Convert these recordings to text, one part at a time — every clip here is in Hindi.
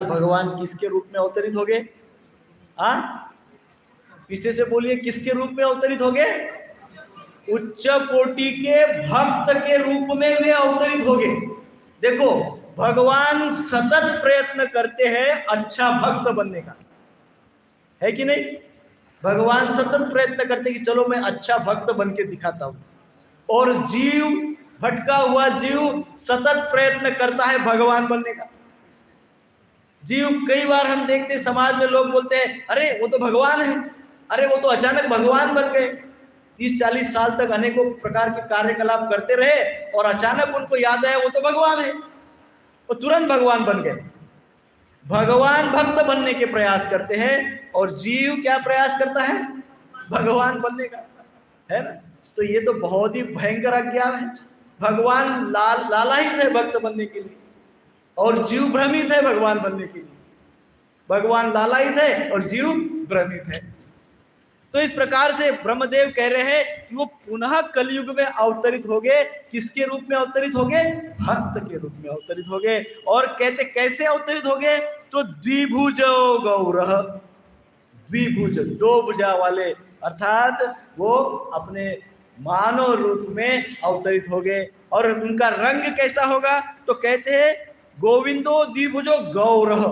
भगवान किसके रूप में अवतरित हो गए? पीछे से बोलिए, किसके रूप में अवतरित हो गए? उच्च कोटि के भक्त के रूप में वे अवतरित हो गए। देखो, भगवान सतत प्रयत्न करते हैं अच्छा भक्त बनने का, है कि नहीं? भगवान सतत प्रयत्न करते कि चलो मैं अच्छा भक्त बन के दिखाता हूं, और जीव, भटका हुआ जीव सतत प्रयत्न करता है भगवान बनने का। जीव, कई बार हम देखते समाज में लोग बोलते हैं अरे वो तो भगवान है, अरे वो तो अचानक भगवान बन गए। 30-40 साल तक अनेकों प्रकार के कार्यकलाप करते रहे और अचानक उनको याद आया वो तो भगवान है, वो तुरंत भगवान बन गए। भगवान भक्त बनने के प्रयास करते हैं और जीव क्या प्रयास करता है? भगवान बनने का, है ना? तो ये तो बहुत ही भयंकर अज्ञान है। भगवान लालायित है भक्त बनने के लिए और जीव भ्रमित है भगवान बनने के लिए। भगवान लालायित है और जीव भ्रमित है। तो इस प्रकार से ब्रह्मदेव कह रहे हैं कि वो पुनः कलयुग में अवतरित हो गए। किसके रूप में अवतरित हो गए? भक्त के रूप में अवतरित हो गए। और कहते कैसे अवतरित हो गए? तो द्विभुज गौरह, द्विभुज, दो भुजा वाले, अर्थात वो अपने मानव रूप में अवतरित हो गए। और उनका रंग कैसा होगा? तो कहते हैं गोविंदो द्विभुजो गौरह,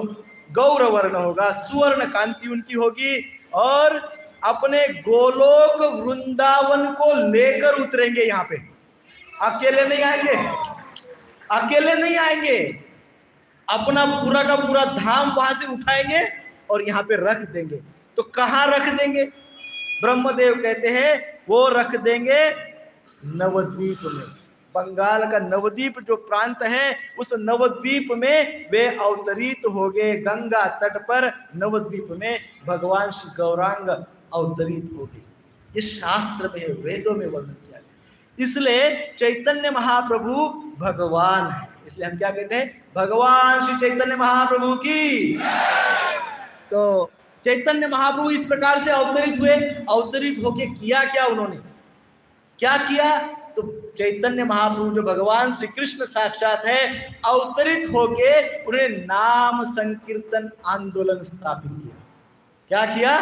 गौर वर्ण होगा, सुवर्ण कांति उनकी होगी, और अपने गोलोक वृंदावन को लेकर उतरेंगे। यहाँ पे अकेले नहीं आएंगे, अकेले नहीं आएंगे, अपना पूरा का पूरा धाम वहां से उठाएंगे और यहाँ पे रख देंगे। तो कहाँ रख देंगे? ब्रह्मदेव कहते हैं वो रख देंगे नवद्वीप में। बंगाल का नवद्वीप जो प्रांत है, उस नवद्वीप में वे अवतरित हो गए। गंगा तट पर नवद्वीप में भगवान श्री गौरांग अवतरित हो गए। ये शास्त्र में है, वेदों में वर्णन किया गया। इसलिए चैतन्य महाप्रभु भगवान है। इसलिए हम क्या कहते हैं? भगवान श्री चैतन्य महाप्रभु की। तो चैतन्य महाप्रभु इस प्रकार से अवतरित हुए। अवतरित होके किया क्या उन्होंने? क्या किया? तो चैतन्य महाप्रभु जो भगवान श्री कृष्ण साक्षात है, अवतरित होके उन्होंने नाम संकीर्तन आंदोलन स्थापित किया। क्या किया?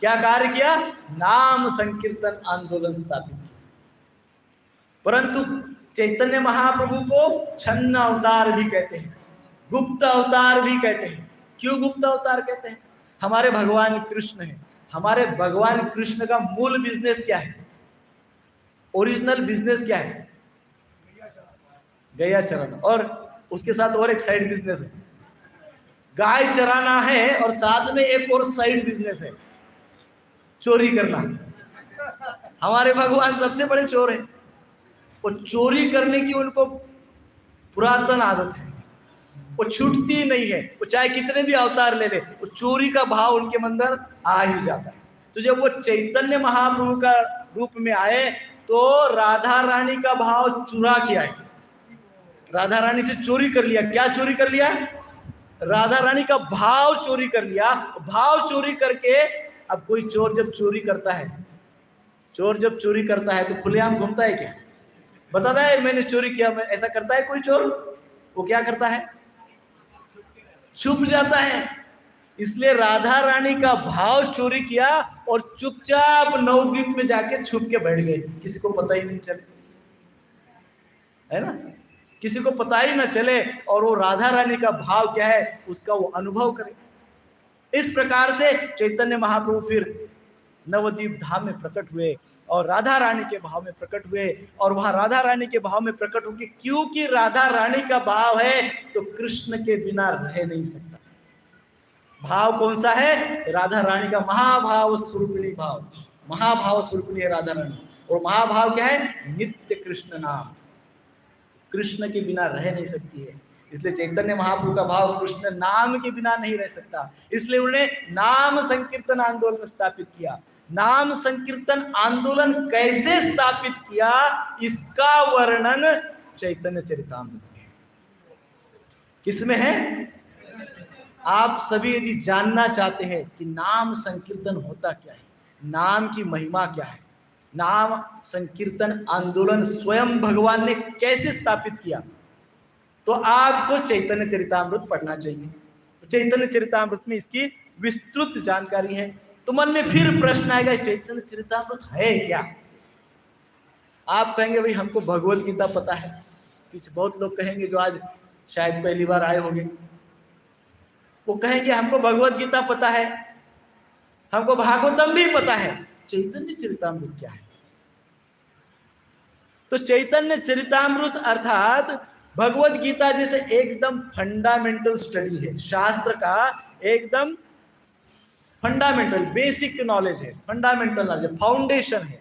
क्या कार्य किया? नाम संकीर्तन आंदोलन स्थापित किया। परंतु चैतन्य महाप्रभु को छन्न अवतार भी कहते हैं, गुप्त अवतार भी कहते हैं। क्यों गुप्त अवतार कहते हैं? हमारे भगवान कृष्ण है। हमारे भगवान कृष्ण का मूल बिजनेस क्या है? ओरिजिनल बिजनेस क्या है? गैया चराना, और उसके साथ और एक साइड बिजनेस है, गाय चराना है, और साथ में एक और साइड बिजनेस है, चोरी करना। हमारे भगवान सबसे बड़े चोर हैं। वो चोरी करने की उनको पुरातन आदत है, वो छूटती नहीं है। वो चाहे कितने भी अवतार ले ले, वो चोरी का भाव उनके अंदर आ ही जाता है। तो जब वो चैतन्य महाप्रभु का रूप में आए तो राधा रानी का भाव चुरा के आए, राधा रानी से चोरी कर लिया। क्या चोरी कर लिया? राधा रानी का भाव चोरी कर लिया। भाव चोरी करके, अब कोई चोर जब चोरी करता है, चोर जब चोरी करता है तो खुलेआम घूमता है क्या? बताता है मैंने चोरी किया, मैं ऐसा करता है कोई चोर? वो क्या करता है? छुप जाता है। इसलिए राधा रानी का भाव चोरी किया और चुपचाप नवद्वीप में जाके छुप के बैठ गए, किसी को पता ही नहीं चले, है ना? किसी को पता ही ना चले, और वो राधा रानी का भाव क्या है उसका वो अनुभव करे। इस प्रकार से चैतन्य महाप्रभु फिर नवद्वीप धाम में प्रकट हुए और राधा रानी के भाव में प्रकट हुए। और वहां राधा रानी के भाव में प्रकट होकर, क्योंकि राधा रानी का भाव है तो कृष्ण के बिना रह नहीं सकता। भाव कौन सा है? राधा रानी का महाभाव स्वरूपिणी भाव, महाभाव स्वरूपिणी है राधा रानी। और महाभाव क्या है? नित्य कृष्ण नाम, कृष्ण के बिना रह नहीं सकती है। इसलिए चैतन्य महाप्रभु का भाव कृष्ण नाम के बिना नहीं रह सकता। इसलिए उन्होंने नाम संकीर्तन आंदोलन स्थापित किया। नाम संकीर्तन आंदोलन कैसे स्थापित किया, इसका वर्णन चैतन्य चरितामृत में। किसमें है? आप सभी यदि जानना चाहते हैं कि नाम संकीर्तन होता क्या है, नाम की महिमा क्या है, नाम संकीर्तन आंदोलन स्वयं भगवान ने कैसे स्थापित किया, तो आपको चैतन्य चरितामृत पढ़ना चाहिए। चैतन्य चरितामृत में इसकी विस्तृत जानकारी है। तो मन में फिर प्रश्न आएगा, चैतन्य चरितामृत है क्या? आप कहेंगे भाई हमको भगवत गीता पता है। कुछ बहुत लोग कहेंगे जो आज शायद पहली बार आए होंगे, वो कहेंगे हमको भगवत गीता पता है, हमको भागवतम भी पता है, चैतन्य चरितामृत क्या है? तो चैतन्य चरितामृत अर्थात भगवत गीता जैसे एकदम फंडामेंटल स्टडी है, शास्त्र का एकदम फंडामेंटल बेसिक नॉलेज है, फंडामेंटल नॉलेज, फाउंडेशन है।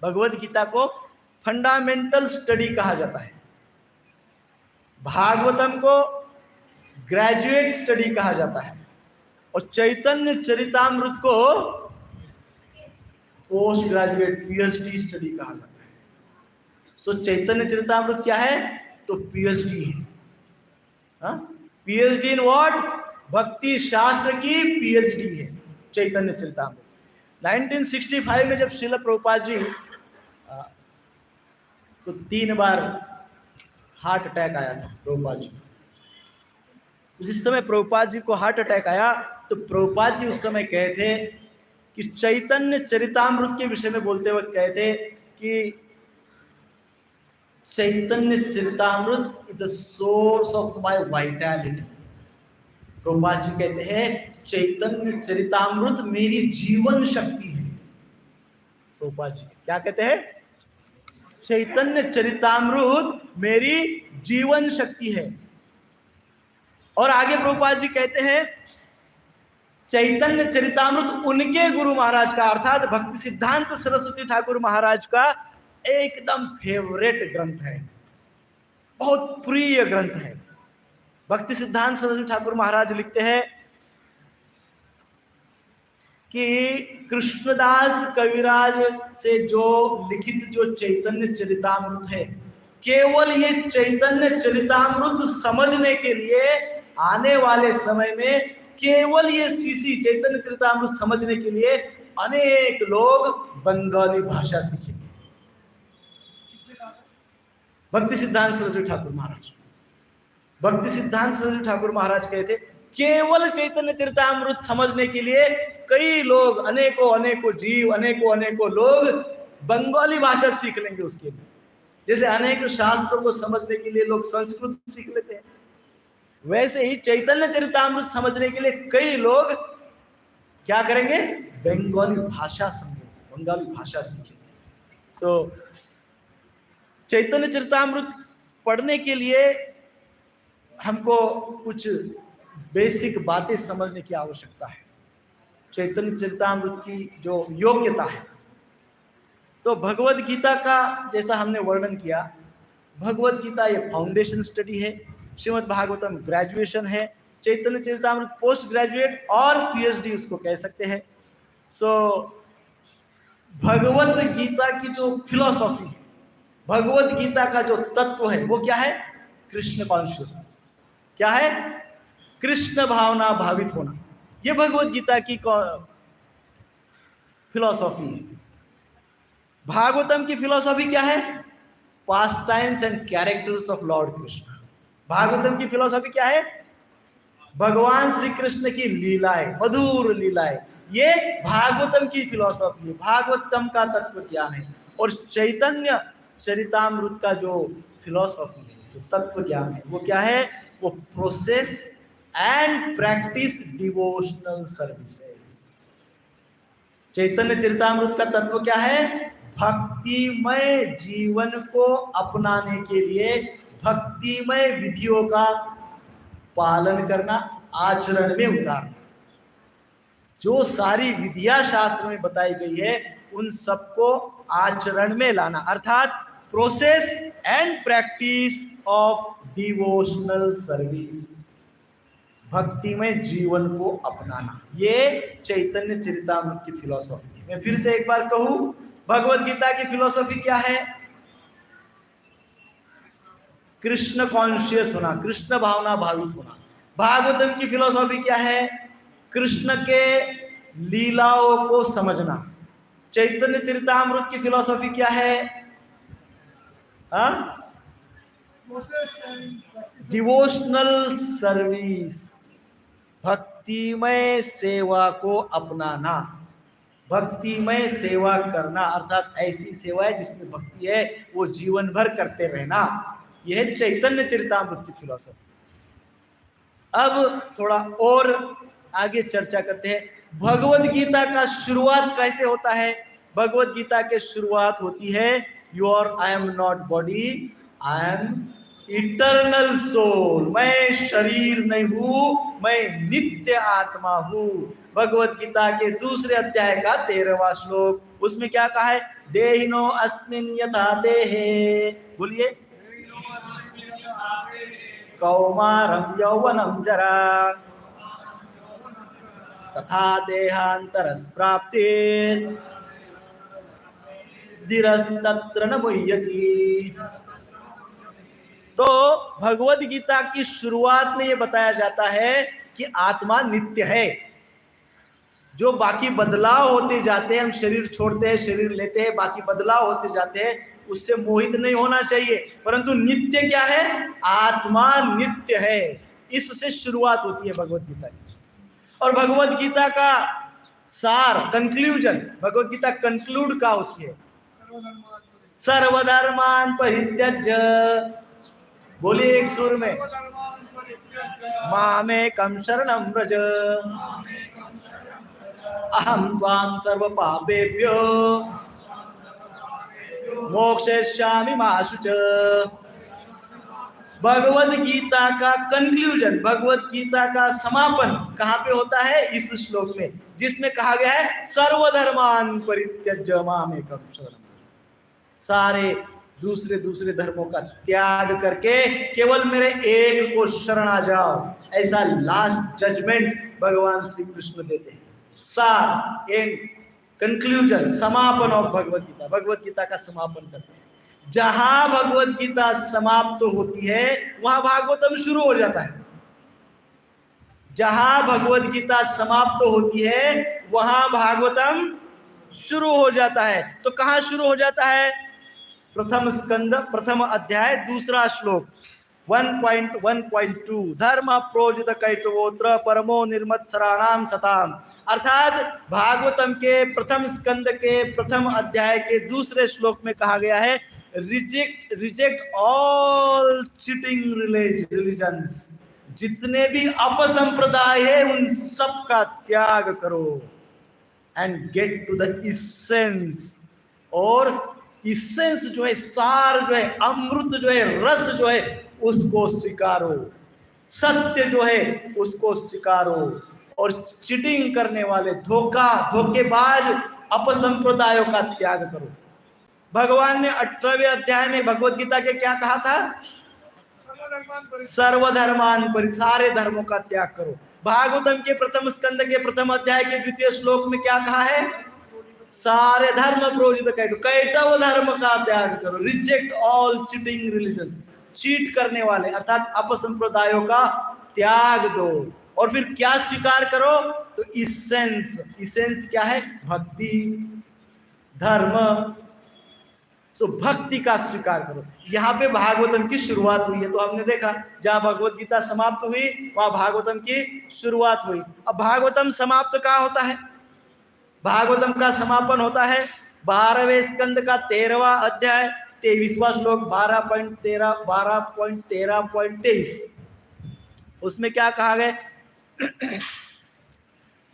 भगवत गीता को फंडामेंटल स्टडी कहा जाता है, भागवतम को ग्रेजुएट स्टडी कहा जाता है, और चैतन्य चरितामृत को पोस्ट ग्रेजुएट पीएचडी स्टडी कहा जाता है। सो चैतन्य चरितामृत क्या है? तो पीएचडी है। PhD in what? भक्ति शास्त्र की पीएचडी है चैतन्य चरितामृत। 1965 में जब श्रील प्रभुपाद जी तो 3 बार हार्ट अटैक आया था प्रभुपाद जी। तो जिस समय प्रभुपाद जी को हार्ट अटैक आया तो प्रभुपाद जी उस समय कहे थे कि चैतन्य चरितामृत के विषय में बोलते वक्त कहे थे कि Chaitanya Charitamrita is the source of my vitality. Prabhupada ji कहते हैं चैतन्य चरितामृत मेरी जीवन शक्ति है। प्रभुपाद जी क्या कहते हैं? चैतन्य चरितामृत मेरी जीवन शक्ति है। और आगे प्रभुपाद जी कहते हैं चैतन्य चरितामृत उनके गुरु महाराज का अर्थात भक्ति सिद्धांत सरस्वती ठाकुर महाराज का एकदम फेवरेट ग्रंथ है, बहुत प्रिय ग्रंथ है। भक्ति सिद्धांत सरस्वती ठाकुर महाराज लिखते हैं कि कृष्णदास कविराज से जो लिखित जो चैतन्य चरितामृत है, केवल ये चैतन्य चरितामृत समझने के लिए आने वाले समय में केवल ये सीसी चैतन्य चरितामृत समझने के लिए अनेक लोग बंगाली भाषा सीखेंगे। भक्ति सिद्धांत सरस्वती ठाकुर महाराज, भक्ति सिद्धांत सरस्वती ठाकुर महाराज कहते केवल चैतन्य चरितामृत समझने के लिए कई लोग, अनेकों अनेकों जीव, अनेकों अनेकों लोग बंगाली भाषा सीख लेंगे उसके लिए। जैसे अनेक शास्त्रों को समझने के लिए लोग संस्कृत सीख लेते हैं, वैसे ही चैतन्य चरितामृत समझने के लिए कई लोग क्या करेंगे? बंगाली भाषा समझेंगे, बंगाली भाषा सीखेंगे। सो चैतन्य चरितामृत पढ़ने के लिए हमको कुछ बेसिक बातें समझने की आवश्यकता है। चैतन्य चरितामृत की जो योग्यता है, तो भगवत गीता का जैसा हमने वर्णन किया, भगवत गीता ये फाउंडेशन स्टडी है, श्रीमद् भागवतम ग्रेजुएशन है, चैतन्य चरितामृत पोस्ट ग्रेजुएट और पीएचडी उसको कह सकते हैं। सो भगवत गीता की जो फिलॉसफी है, भगवत गीता का जो तत्व है वो क्या है? कृष्ण कॉन्शियसनेस। क्या है? कृष्ण भावना भावित होना। ये भगवत गीता की फिलॉसफी है। भागवतम की फिलॉसफी क्या है? Past times and characters of Lord Krishna. Bhagavatam की फिलॉसफी क्या है? भगवान श्री कृष्ण की लीलाएं, मधुर लीलाएं। ये भागवतम की फिलॉसफी है, भागवतम का तत्व ज्ञान है। और चैतन्य चरितामृत का जो फिलॉसफी है, जो तत्व ज्ञान है, वो क्या है? वो process and practice devotional services. Chaitanya Charitamrita का तत्व क्या है? भक्तिमय जीवन को अपनाने के लिए भक्तिमय विधियों का पालन करना, आचरण में उतारना। जो सारी विधियां शास्त्र में बताई गई है उन सबको आचरण में लाना, अर्थात process and practice of devotional service, भक्तिमय जीवन को अपनाना। ये चैतन्य चरितामृत की फिलॉसफी है। मैं फिर से एक बार कहूं, भगवत गीता की फिलॉसफी क्या है? कृष्ण कॉन्शियस होना, कृष्ण भावना भावित होना। भागवतम की फिलॉसफी क्या है? कृष्ण के लीलाओं को समझना। चैतन्य चरितामृत की फिलॉसफी क्या है? डिवोशनल सर्विस, भक्तिमय सेवा को अपनाना, भक्तिमय सेवा करना, अर्थात ऐसी सेवा है जिसमें भक्ति है वो जीवन भर करते रहना। यह है चैतन्य चरितामृत की फिलॉसफी। अब थोड़ा और आगे चर्चा करते हैं। भगवत गीता का शुरुआत कैसे होता है? भगवत गीता के शुरुआत होती है your I am not body, I am eternal soul. मैं शरीर नहीं हूं, मैं नित्य आत्मा हूं। भगवत गीता के दूसरे अध्याय का 13वां श्लोक, उसमें क्या कहा है? देहिनो अस्मिन् यथा देहे, बोलिए, कौमारं यौवनं जरा तथा देहांतरस्प्राप्तिर् धीरस्तत्र न मुह्यति। तो भगवत गीता की शुरुआत में यह बताया जाता है कि आत्मा नित्य है। जो बाकी बदलाव होते जाते हैं, हम शरीर छोड़ते हैं, शरीर लेते हैं, बाकी बदलाव होते जाते हैं, उससे मोहित नहीं होना चाहिए। परंतु नित्य क्या है? आत्मा नित्य है। इससे शुरुआत होती है भगवत गीता की। और भगवत गीता का सार, कंक्लूजन, भगवत गीता कंक्लूड का होती है सर्वधर्मान परित्यज्य, बोलिए एक सुर में, मामेकं शरणं व्रज अहं त्वां सर्व पापेभ्यो मोक्षयिष्यामि मा शुच। भगवत गीता का कंक्लूजन, भगवत गीता का समापन कहाँ पे होता है? इस श्लोक में, जिसमें कहा गया है सर्वधर्मान परित्यज्य मामेकं शरणं, सारे दूसरे धर्मों का त्याग करके केवल मेरे एक को शरण आ जाओ। ऐसा लास्ट जजमेंट भगवान श्री कृष्ण देते हैं। सार, एंड, कंक्लूजन, समापन ऑफ भगवत गीता, भगवत गीता का समापन करते हैं। जहां भगवत गीता समाप्त होती है वहां भागवतम शुरू हो जाता है। जहां भगवत गीता समाप्त होती है वहां भागवतम शुरू हो जाता है। तो कहां शुरू हो जाता है? प्रथम स्कंद, प्रथम अध्याय, दूसरा श्लोक 1.1.2, धर्म प्रोजित कैटवोत्र परमो निर्मत्सराणाम सताम। अर्थात भागवतम के प्रथम स्कंद के प्रथम अध्याय के दूसरे श्लोक में कहा गया है, रिजेक्ट ऑल चीटिंग रिलीजन्स। जितने भी अपसंप्रदाय है उन सब का त्याग करो and get to the essence. और इसेंस जो है, सार जो है, अमृत जो है, रस जो है, उसको स्वीकारो। सत्य जो है उसको स्वीकारो। और चीटिंग करने वाले, धोखेबाज अपसंप्रदायों का त्याग करो। भगवान ने 18वें अध्याय में भगवत गीता के क्या कहा था? सर्वधर्मान परित्यज्य, सारे धर्मों का त्याग करो। भागवतम के प्रथम स्कंद के प्रथम अध्याय के द्वितीय श्लोक में क्या कहा है? सारे धर्म प्रोजित कैटव धर्म का त्याग करो। Reject all cheating religions, cheat करने वाले अर्थात अपसंप्रदायों का त्याग दो। और फिर क्या स्वीकार करो? तो इसेंस, इसेंस क्या है? भक्ति, धर्म। सो भक्ति का स्वीकार करो। यहाँ पे भागवतम की शुरुआत हुई है। तो हमने देखा जहाँ भगवत गीता समाप्त हुई वहां भागवतम की शुरुआत हुई। अब भागवतम समाप्त कहाँ होता है? भागवतम का समापन होता है 12वें स्कंद का 13वां अध्याय 23वां श्लोक 12.13.23। उसमें क्या कहा गया?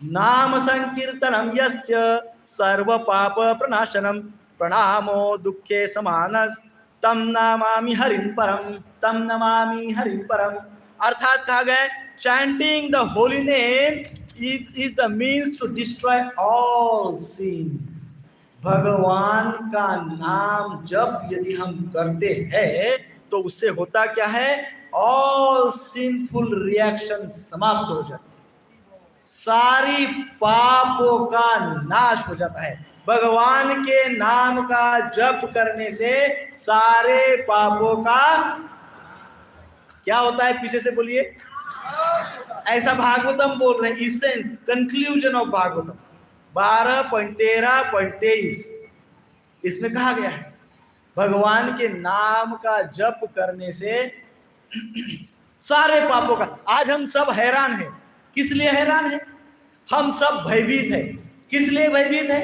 नाम संकीर्तनम यस्य सर्व पाप प्रणाशनम प्रणामो दुखे समानस तम नमामि हरिं परम, तम नमामि हरिं परम। अर्थात कहा गया chanting the holy name is the means to destroy all sins। भगवान का नाम जब यदि हम करते हैं तो उससे होता क्या है? ऑल सिंफुल रिएक्शन समाप्त हो जाते हैं, सारी पापों का नाश हो जाता है। भगवान के नाम का जप करने से सारे पापों का क्या होता है? पीछे से बोलिए। ऐसा भागवतम बोल रहे हैं। इसेंस, कंक्लूजन ऑफ भागवतम 12.13.23 इसमें कहा गया है भगवान के नाम का जप करने से सारे पापों का। आज हम सब हैरान हैं, किस लिए हैरान है? हम सब भयभीत है। किस लिए भयभीत है?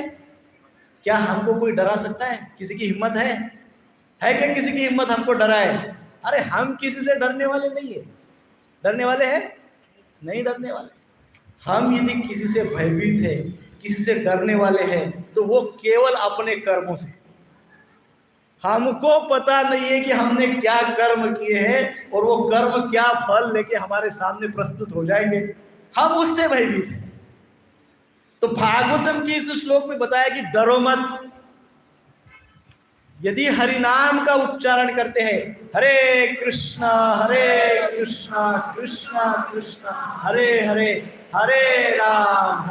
क्या हमको कोई डरा सकता है? किसी की हिम्मत है क्या किसी की हिम्मत हमको डराए? अरे हम किसी से डरने वाले नहीं है। डरने वाले हैं? नहीं डरने वाले। हम यदि किसी से भयभीत है, किसी से डरने वाले हैं, तो वो केवल अपने कर्मों से। हमको पता नहीं है कि हमने क्या कर्म किए हैं और वो कर्म क्या फल लेके हमारे सामने प्रस्तुत हो जाएंगे, हम उससे भयभीत हैं। तो भागवतम के इस श्लोक में बताया कि डरो मत। यदि हरि नाम का उच्चारण करते हैं, हरे कृष्णा कृष्णा कृष्णा हरे हरे, हरे राम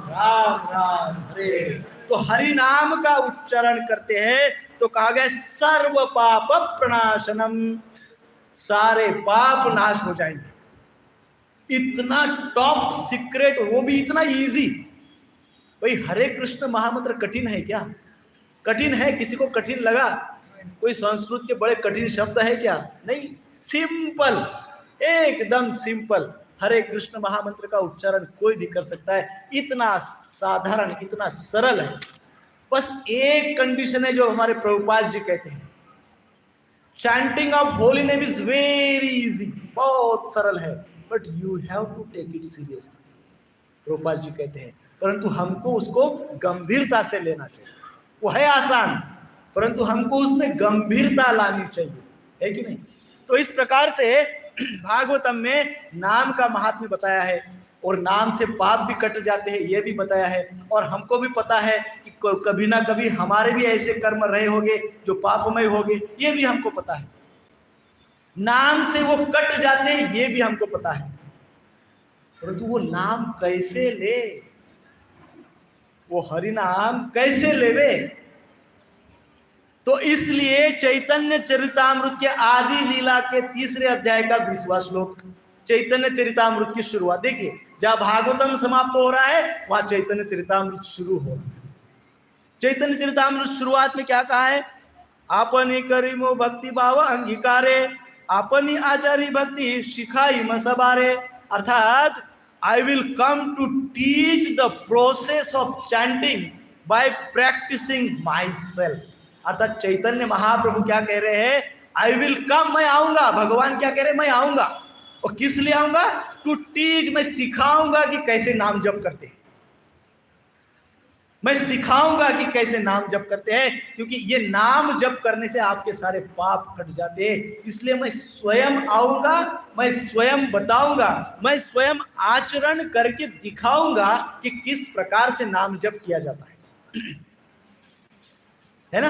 राम राम हरे, तो हरि नाम का उच्चारण करते हैं तो कहा गया सर्व पाप प्रणाशनम, सारे पाप नाश हो जाएंगे। इतना टॉप सीक्रेट, वो भी इतना इजी। भाई हरे कृष्ण महामंत्र कठिन है क्या? कठिन है? किसी को कठिन लगा? कोई संस्कृत के बड़े कठिन शब्द है क्या? नहीं, सिंपल, एकदम सिंपल हरे कृष्ण महामंत्र का उच्चारण कोई भी कर सकता है। इतना साधारण, इतना सरल है। बस एक कंडीशन है जो हमारे प्रभुपाद जी कहते हैं, chanting of holy name is very easy, बहुत सरल है, but you have to take it seriously. Prabhupada ji कहते हैं, परंतु हमको उसको गंभीरता से लेना चाहिए। वो है आसान, परंतु हमको उसमें गंभीरता लानी चाहिए, है कि नहीं? तो इस प्रकार से भागवतम में नाम का महात्म्य बताया है, और नाम से पाप भी कट जाते हैं ये भी बताया है। और हमको भी पता है कि कभी ना कभी हमारे भी ऐसे कर्म रहे होंगे जो पापमय होंगे, ये भी हमको पता है। नाम से वो कट जाते हैं ये भी हमको पता है, परंतु वो नाम कैसे ले, वो हरि नाम कैसे लेवे? तो इसलिए चैतन्य चरितामृत के आदि लीला के 3 अध्याय का 20वां श्लोक, चैतन्य चरितामृत की शुरुआत देखिए, जहां भागवतम समाप्त हो रहा है वहां चैतन्य चरितामृत शुरू हो रहा है। चैतन्य चरितामृत शुरुआत में क्या कहा है? आपनी करीमो भक्ति भाव अंगीकारे, आपनी आचारी भक्ति शिखाई मसबारे, अर्थात I will come to teach the process of chanting by practicing myself। अर्थात चैतन्य महाप्रभु क्या कह रहे हैं? I will come, मैं आऊंगा। भगवान क्या कह रहे हैं? मैं आऊंगा। और किस लिए आऊंगा? टू टीच, मैं सिखाऊंगा कि कैसे नाम जप करते हैं, मैं सिखाऊंगा कि कैसे नाम जप करते हैं, क्योंकि ये नाम जप करने से आपके सारे पाप कट जाते हैं। इसलिए मैं स्वयं आऊंगा, मैं स्वयं बताऊंगा, मैं स्वयं आचरण करके दिखाऊंगा कि किस प्रकार से नाम जप किया जाता है ना?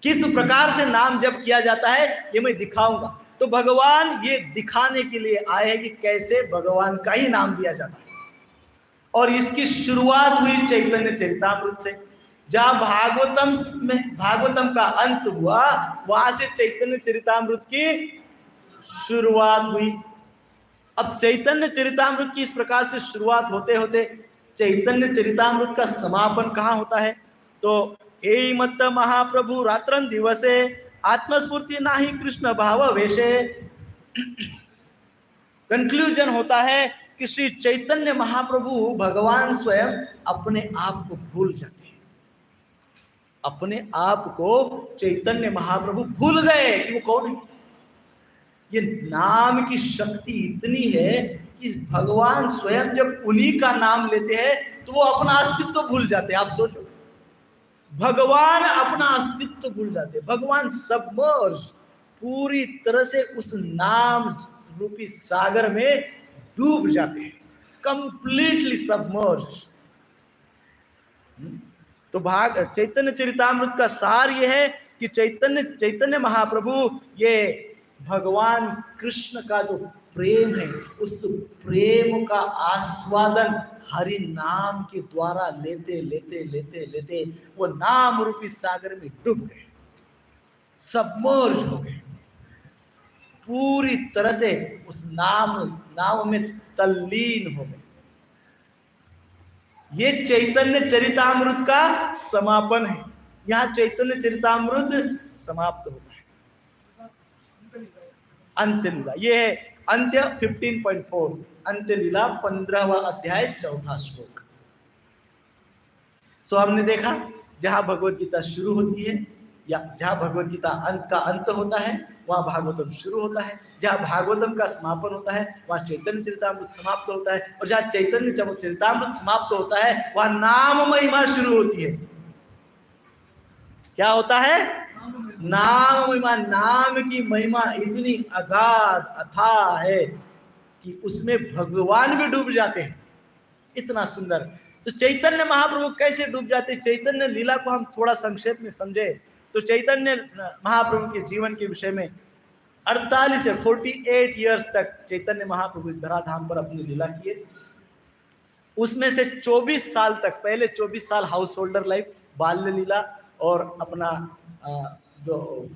किस प्रकार से नाम जप किया जाता है ये मैं दिखाऊंगा। तो भगवान ये दिखाने के लिए आए हैं कि कैसे भगवान का ही नाम लिया जाता है। और इसकी शुरुआत हुई चैतन्य चरितामृत से, जहां भागवतम का अंत हुआ, वहां से चैतन्य चरितामृत की शुरुआत हुई। अब चैतन्य चरितामृत की इस प्रकार से शुरुआत होते होते चैतन्य चरितामृत का समापन कहाँ होता है? तो ए मत महाप्रभु रात्रन दिवसे आत्मस्फूर्ति नाही कृष्ण भाव वेशे। कंक्लूजन होता है कि श्री चैतन्य महाप्रभु भगवान स्वयं अपने आप को भूल जाते हैं। अपने आप को चैतन्य महाप्रभु भूल गए कि वो कौन है। ये नाम की शक्ति इतनी है कि भगवान स्वयं जब उन्हीं का नाम लेते हैं तो वो अपना अस्तित्व भूल जाते हैं। आप सोचो, भगवान अपना अस्तित्व भूल जाते हैं। भगवान सबमर्ज, पूरी तरह से उस नाम रूपी सागर में डूब जाते हैं, कंप्लीटली सबमर्ज। तो चैतन्य चरितामृत का सार यह है कि चैतन्य महाप्रभु ये भगवान कृष्ण का जो प्रेम है, उस प्रेम का आस्वादन हरि नाम के द्वारा लेते लेते लेते लेते वो नाम रूपी सागर में डूब गए, सबमर्ज हो गए, पूरी तरह से उस नाम में तल्लीन हो गए। ये चैतन्य चरितामृत का समापन है। यहाँ चैतन्य चरितामृत समाप्त होता है, अंतिम लीला ये है। अंत्य 15.4, अंत्य लीला 15वां अध्याय 4वां श्लोक। सो हमने देखा जहां भगवत गीता शुरू होती है या जहां भगवत गीता अंत का अंत होता है वहां भागवतम शुरू होता है, जहां भागवतम का समापन होता है वहां चैतन्य चरितामृत समाप्त होता है, और जहां चैतन्य चरितामृत समाप्त होता है वहां नाम महिमा शुरू होती है। क्या होता है? नाम महिमा। नाम की महिमा इतनी अगाध अथाह है कि उसमें भगवान भी डूब जाते हैं। इतना सुंदर। तो चैतन्य महाप्रभु कैसे डूब जाते? चैतन्य लीला को हम थोड़ा संक्षेप में समझे तो चैतन्य महाप्रभु के जीवन के विषय में 48 से 48 ईयर्स तक चैतन्य महाप्रभु इस धराधाम पर अपनी लीला किए। उसमें से 24 साल तक, पहले 24 साल हाउस होल्डर लाइफ, बाल्य लीला और अपना जो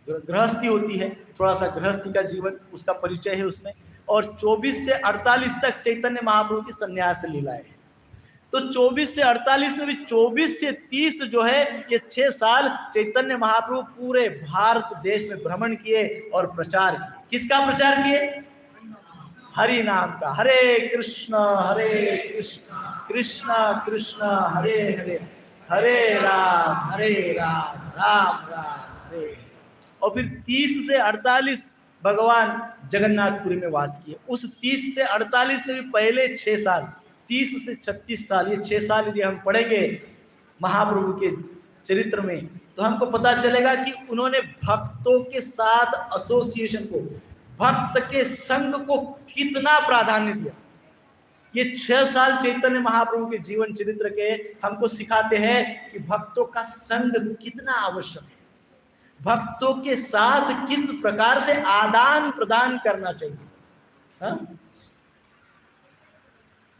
गृहस्थी होती है, थोड़ा सा गृहस्थी का जीवन, उसका परिचय है उसमें। और 24 से 48 तक चैतन्य महाप्रभु की संन्यास लीला है। तो 24 से 48 में भी 24 से 30 जो है ये 6 साल चैतन्य महाप्रभु पूरे भारत देश में भ्रमण किए और प्रचार किए। किसका प्रचार किए? हरि नाम का। हरे कृष्ण कृष्ण कृष्ण हरे हरे, हरे राम राम राम हरे। और फिर 30 से 48 भगवान जगन्नाथपुरी में वास किए। उस 30 से 48 में भी पहले 6 साल, 30 से 36 साल, ये 6 साल यदि हम पढ़ेंगे महाप्रभु के चरित्र में तो हमको पता चलेगा कि उन्होंने भक्तों के साथ एसोसिएशन को, भक्त के संग को कितना प्राधान्य दिया। ये 6 साल चैतन्य महाप्रभु के जीवन चरित्र के हमको सिखाते हैं कि भक्तों का संग कितना आवश्यक है, भक्तों के साथ किस प्रकार से आदान प्रदान करना चाहिए। हा?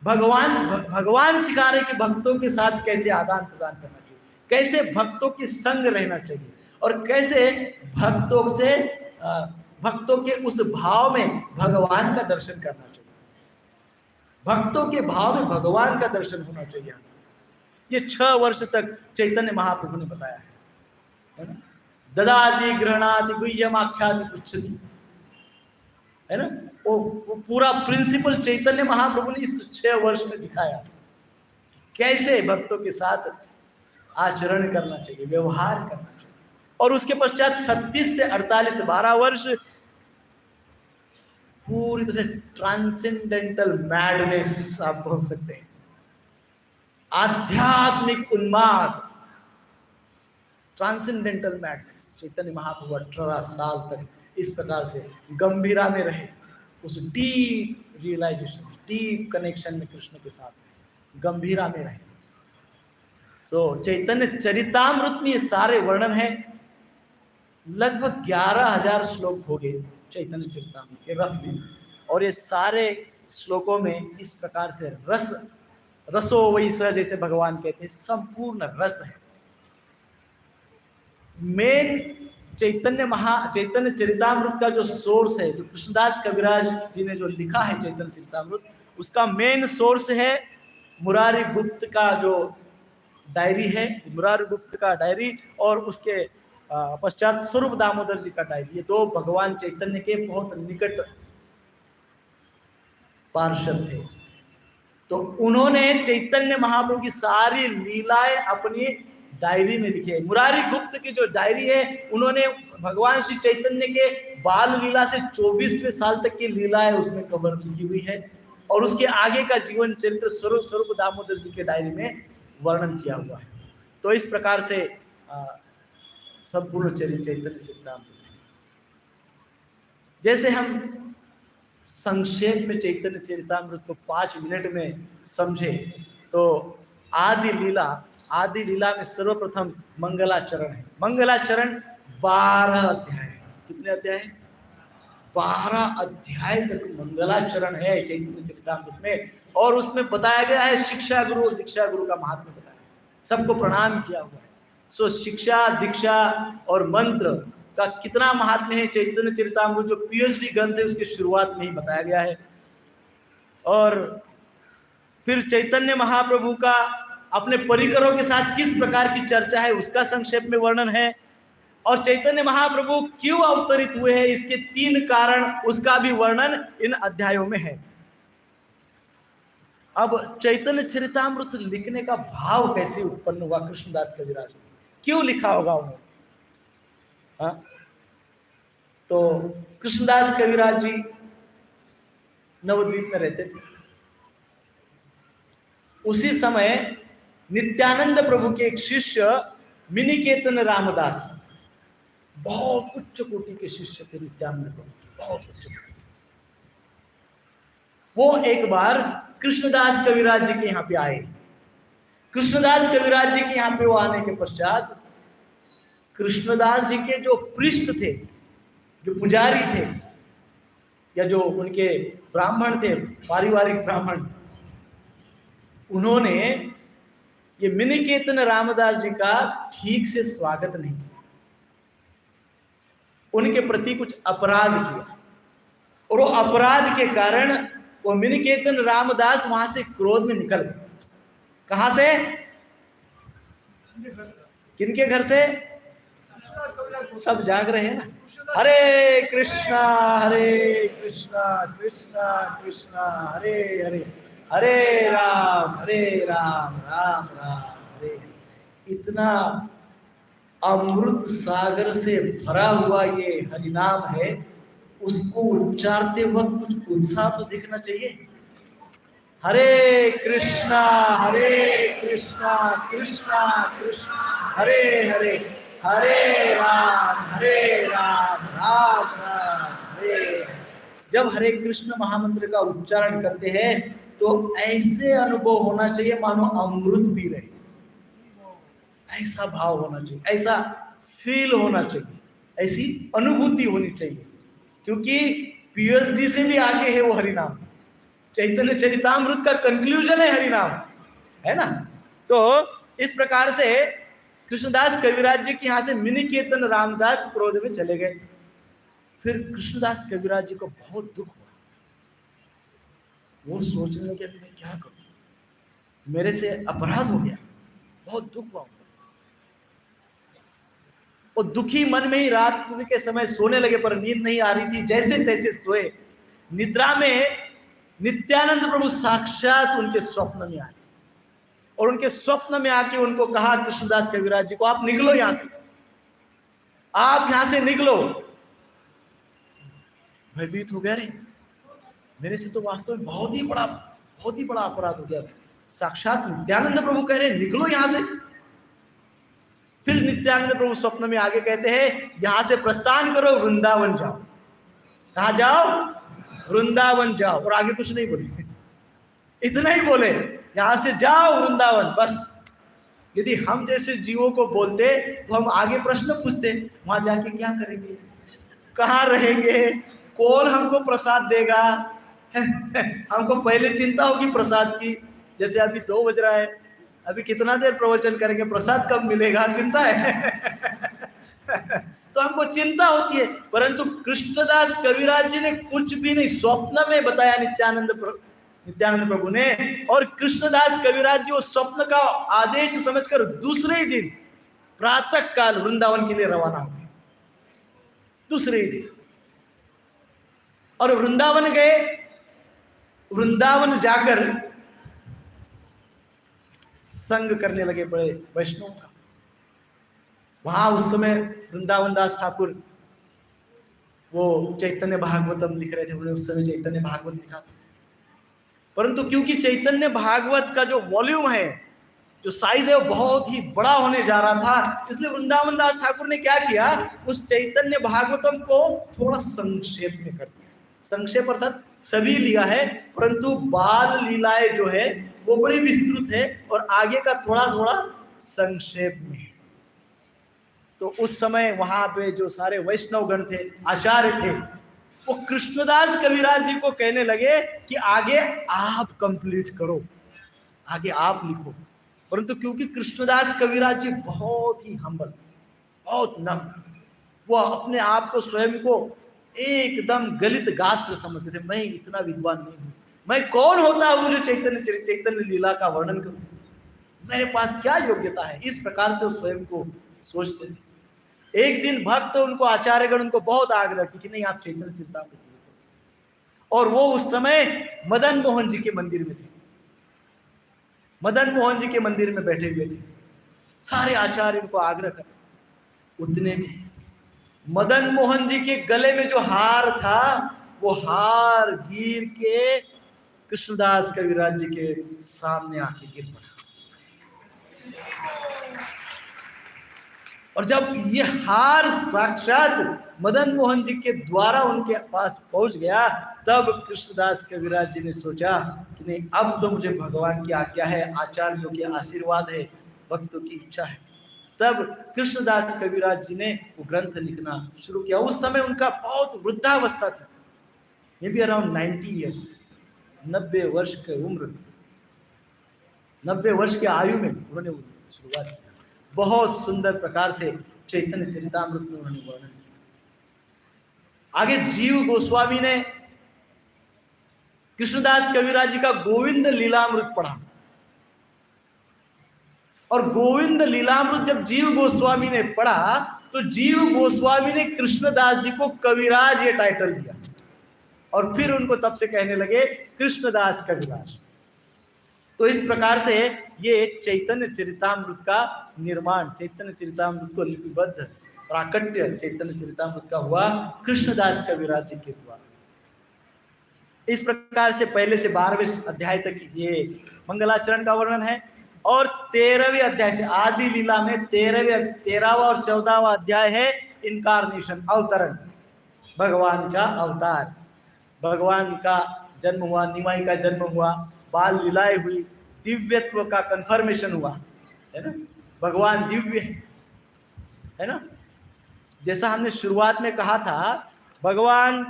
भगवान सिखा रहे कि भक्तों के साथ कैसे आदान प्रदान करना चाहिए, कैसे भक्तों के संग रहना चाहिए, और कैसे भक्तों के उस भाव में भगवान का दर्शन करना चाहिए, भक्तों के भाव में भगवान का दर्शन होना चाहिए। ये 6 वर्ष तक चैतन्य महाप्रभु ने बताया है ना। ददाति गृहणाति गुह्यम आख्याति पृच्छति, है ना। वो पूरा प्रिंसिपल चैतन्य महाप्रभु ने इस 6 वर्ष में दिखाया कैसे भक्तों के साथ आचरण करना चाहिए, व्यवहार करना चाहिए। और उसके पश्चात 36 से 48 12 वर्ष पूरी तरह से ट्रांसेंडेंटल मैडनेस आप बोल सकते हैं, आध्यात्मिक उन्माद, ट्रांसेंडेंटल मैडनेस। चैतन्य महाप्रभु 18 साल तक इस प्रकार से गंभीरा में रहे, उस डीप रियलाइजेशन, डीप कनेक्शन में कृष्ण के साथ गंभीरा में रहे। चैतन्य चरितामृत में ये सारे वर्णन है। लगभग 11,000 श्लोक हो गए चैतन्य चरितामृत के रफली, और ये सारे श्लोकों में इस प्रकार से रसो वैस, जैसे भगवान कहते हैं, संपूर्ण रस है। मेन चैतन्य चरितामृत का जो सोर्स है, जो कृष्णदास कविराज जी ने जो लिखा है चैतन्य चरितामृत, उसका मेन सोर्स है मुरारी गुप्त का जो डायरी है, मुरारी गुप्त का डायरी, और उसके पश्चात स्वरूप दामोदर जी का डायरी। ये 2 भगवान चैतन्य के बहुत निकट पार्षद थे। तो उन्होंने चैतन्य महाप्रभु की सारी लीलाएं अपनी डायरी में लिखी है। मुरारी गुप्त की जो डायरी है, उन्होंने भगवान श्री चैतन्य के बाल लीला से 24वें साल तक की लीलाएं उसमें कवर लिखी हुई है, और उसके आगे का जीवन चरित्र स्वरूप दामोदर जी के डायरी में वर्णन किया हुआ है। तो इस प्रकार से संपूर्ण चैतन्य चरितामृत। जैसे हम संक्षेप में चैतन्य चरितामृत को 5 मिनट में समझे तो आदि लीला में सर्वप्रथम मंगलाचरण है। मंगलाचरण 12 अध्याय है। कितने अध्याय है? 12 अध्याय तक मंगलाचरण है चैतन्य चरितामृत में, और उसमें बताया गया है शिक्षा गुरु और दीक्षा गुरु का महात्म्य बताया है, सबको प्रणाम किया हुआ है। शिक्षा, दीक्षा और मंत्र का कितना महात्म्य है चैतन्य चरितामृत, जो पीएचडी ग्रंथ है उसकी शुरुआत में ही बताया गया है। और फिर चैतन्य महाप्रभु का अपने परिकरों के साथ किस प्रकार की चर्चा है उसका संक्षेप में वर्णन है। और चैतन्य महाप्रभु क्यों अवतरित हुए हैं, इसके 3 कारण, उसका भी वर्णन इन अध्यायों में है। अब चैतन्य चरितामृत लिखने का भाव कैसे उत्पन्न हुआ कृष्णदास कविराज ने, क्यों लिखा होगा उन्होंने? हाँ? तो कृष्णदास कविराज जी नवद्वीप में रहते थे। उसी समय नित्यानंद प्रभु के एक शिष्य मिनिकेतन रामदास, बहुत उच्च कोटि के शिष्य थे नित्यानंद प्रभु, बहुत उच्च कोटि। वो एक बार कृष्णदास कविराज जी के यहाँ पे आए। कृष्णदास कविराज जी के यहाँ पे वो आने के पश्चात कृष्णदास जी के जो पृष्ठ थे, जो पुजारी थे या जो उनके ब्राह्मण थे, पारिवारिक ब्राह्मण, उन्होंने ये मिनिकेतन रामदास जी का ठीक से स्वागत नहीं किया, उनके प्रति कुछ अपराध किया, और वो अपराध के कारण वो मिनिकेतन रामदास वहां से क्रोध में निकल गए। कहां से? किनके घर से? सब जाग रहे हैं ना? हरे कृष्णा कृष्णा कृष्णा हरे हरे, हरे राम राम राम हरे। इतना अमृत सागर से भरा हुआ ये हरिनाम है, उसको उच्चारते वक्त कुछ उत्साह तो दिखना चाहिए। हरे कृष्णा कृष्णा कृष्णा हरे हरे, हरे राम राम राम हरे। जब हरे कृष्ण महामंत्र का उच्चारण करते हैं तो ऐसे अनुभव होना चाहिए मानो अमृत पी रहे, ऐसा भाव होना चाहिए, ऐसा फील होना चाहिए, ऐसी अनुभूति होनी चाहिए, क्योंकि पीएचडी से भी आगे है वो हरिनाम। चैतन्य चरितामृत का कंक्लूजन है हरिनाम, है ना? तो इस प्रकार से कृष्णदास कविराज जी के यहाँ से मिनिकेतन रामदास क्रोध में चले गए। फिर कृष्णदास कविराज जी को बहुत दुख हुआ, वो सोचने लगे मैं क्या करूं, मेरे से अपराध हो गया, बहुत दुख हुआ। वो दुखी मन में ही रात के समय सोने लगे, पर नींद नहीं आ रही थी। जैसे तैसे सोए, निद्रा में नित्यानंद प्रभु साक्षात उनके स्वप्न में आए, और उनके स्वप्न में आके उनको कहा कृष्णदास कविराज जी को, आप निकलो यहां से, आप यहां से निकलो। भयभीत हो गया, रे मेरे से तो वास्तव में बहुत ही बड़ा अपराध हो गया, साक्षात नित्यानंद प्रभु कह रहे निकलो यहां से। फिर नित्यानंद प्रभु स्वप्न में आगे कहते हैं, यहां से प्रस्थान करो, वृंदावन जाओ। कहा जाओ? वृंदावन जाओ। और आगे कुछ नहीं बोले, इतना ही बोले, यहां से जाओ वृंदावन। बस यदि हम जैसे जीवों को बोलते तो हम आगे प्रश्न पूछते, वहां जाके क्या करेंगे, कहाँ रहेंगे, कौन हमको प्रसाद देगा। हमको पहले चिंता होगी प्रसाद की, जैसे अभी 2 बज रहा है, अभी कितना देर प्रवचन करेंगे, प्रसाद कब मिलेगा, चिंता है। तो हमको चिंता होती है। परंतु कृष्णदास कविराज जी ने कुछ भी नहीं, स्वप्न में बताया नित्यानंद प्रभु ने, और कृष्णदास कविराज जी वो स्वप्न का आदेश समझकर दूसरे ही दिन प्रातः काल वृंदावन के लिए रवाना हो गए, दूसरे ही दिन। और वृंदावन गए, वृंदावन जाकर संग करने लगे बड़े वैष्णव का। वहां उस समय वृंदावन दास ठाकुर वो चैतन्य भागवतम लिख रहे थे, उन्होंने उस समय चैतन्य भागवत लिखा। परंतु क्योंकि चैतन्य भागवत का जो वॉल्यूम है, जो साइज है, वो बहुत ही बड़ा होने जा रहा था, इसलिए वृंदावन दास ठाकुर ने क्या किया, उस चैतन्य भागवतम को थोड़ा संक्षेप में कर दिया। संक्षेप अर्थात सभी लिया है, परंतु बाल लीलाएं जो है वो बड़ी विस्तृत है, और आगे का थोड़ा थोड़ा संक्षेप में है। तो उस समय वहां पे जो सारे वैष्णव गण थे, आचार्य थे, वो कृष्णदास कविराज जी को कहने लगे कि आगे आप कंप्लीट करो, आगे आप लिखो। परंतु क्योंकि कृष्णदास कविराज जी बहुत ही हम्बल, बहुत नम्र, वो अपने आप को स्वयं को एकदम गलित गात्र समझते थे। मैं इतना विद्वान नहीं हूं, मैं कौन होता हूं जो चैतन्य लीला का वर्णन करूं, मेरे पास क्या योग्यता है, इस प्रकार से वो स्वयं को सोचते थे। एक दिन भक्त उनको आचार्यगण उनको बहुत आग्रह की कि नहीं आप चैतन्य चरितामृत लिखो। और वो उस समय मदन मोहन जी के मंदिर में थे, मदन मोहन जी के मंदिर में बैठे हुए थे, सारे आचार्य उनको आग्रह कर। उतने में मदन मोहन जी के गले में जो हार था वो हार गिर के कृष्णदास कविराज जी के सामने आके गिर पड़ा। और जब ये हार साक्षात मदन मोहन जी के द्वारा उनके पास पहुंच गया, तब कृष्णदास कविराज जी ने सोचा कि नहीं, अब तो मुझे भगवान की आज्ञा है, आचार्यों के आशीर्वाद है, भक्तों की इच्छा है। तब कृष्णदास कविराज जी ने वो ग्रंथ लिखना शुरू किया। उस समय उनका बहुत वृद्धावस्था थी, मे बी अराउंड 90 ईयर्स, 90 वर्ष की उम्र, 90 वर्ष की आयु में उन्होंने शुरुआत की। बहुत सुंदर प्रकार से चैतन्य चरितामृत में उन्होंने वर्णन किया। आगे जीव गोस्वामी ने कृष्णदास कविराज जी का गोविंद लीलामृत पढ़ा, और गोविंद लीलामृत जब जीव गोस्वामी ने पढ़ा तो जीव गोस्वामी ने कृष्णदास जी को कविराज ये टाइटल दिया, और फिर उनको तब से कहने लगे कृष्णदास कविराज। तो इस प्रकार से ये चैतन्य चरितामृत का निर्माण, चैतन्य चरितामृत को लिपिबद्ध प्राकट्य चैतन्य चरितामृत का हुआ कृष्णदास कविराज जी के द्वारा। इस प्रकार से पहले से 12वें अध्याय तक ये मंगलाचरण का वर्णन है, और 13वें अध्याय से आदि लीला में 13वां और 14वां अध्याय है इनकारनेशन, अवतरण, भगवान का अवतार, भगवान का जन्म हुआ, निमाई का जन्म हुआ, बाल लीलाएं हुई, दिव्यत्व का कंफर्मेशन हुआ, है ना, भगवान दिव्य है ना। जैसा हमने शुरुआत में कहा था, भगवान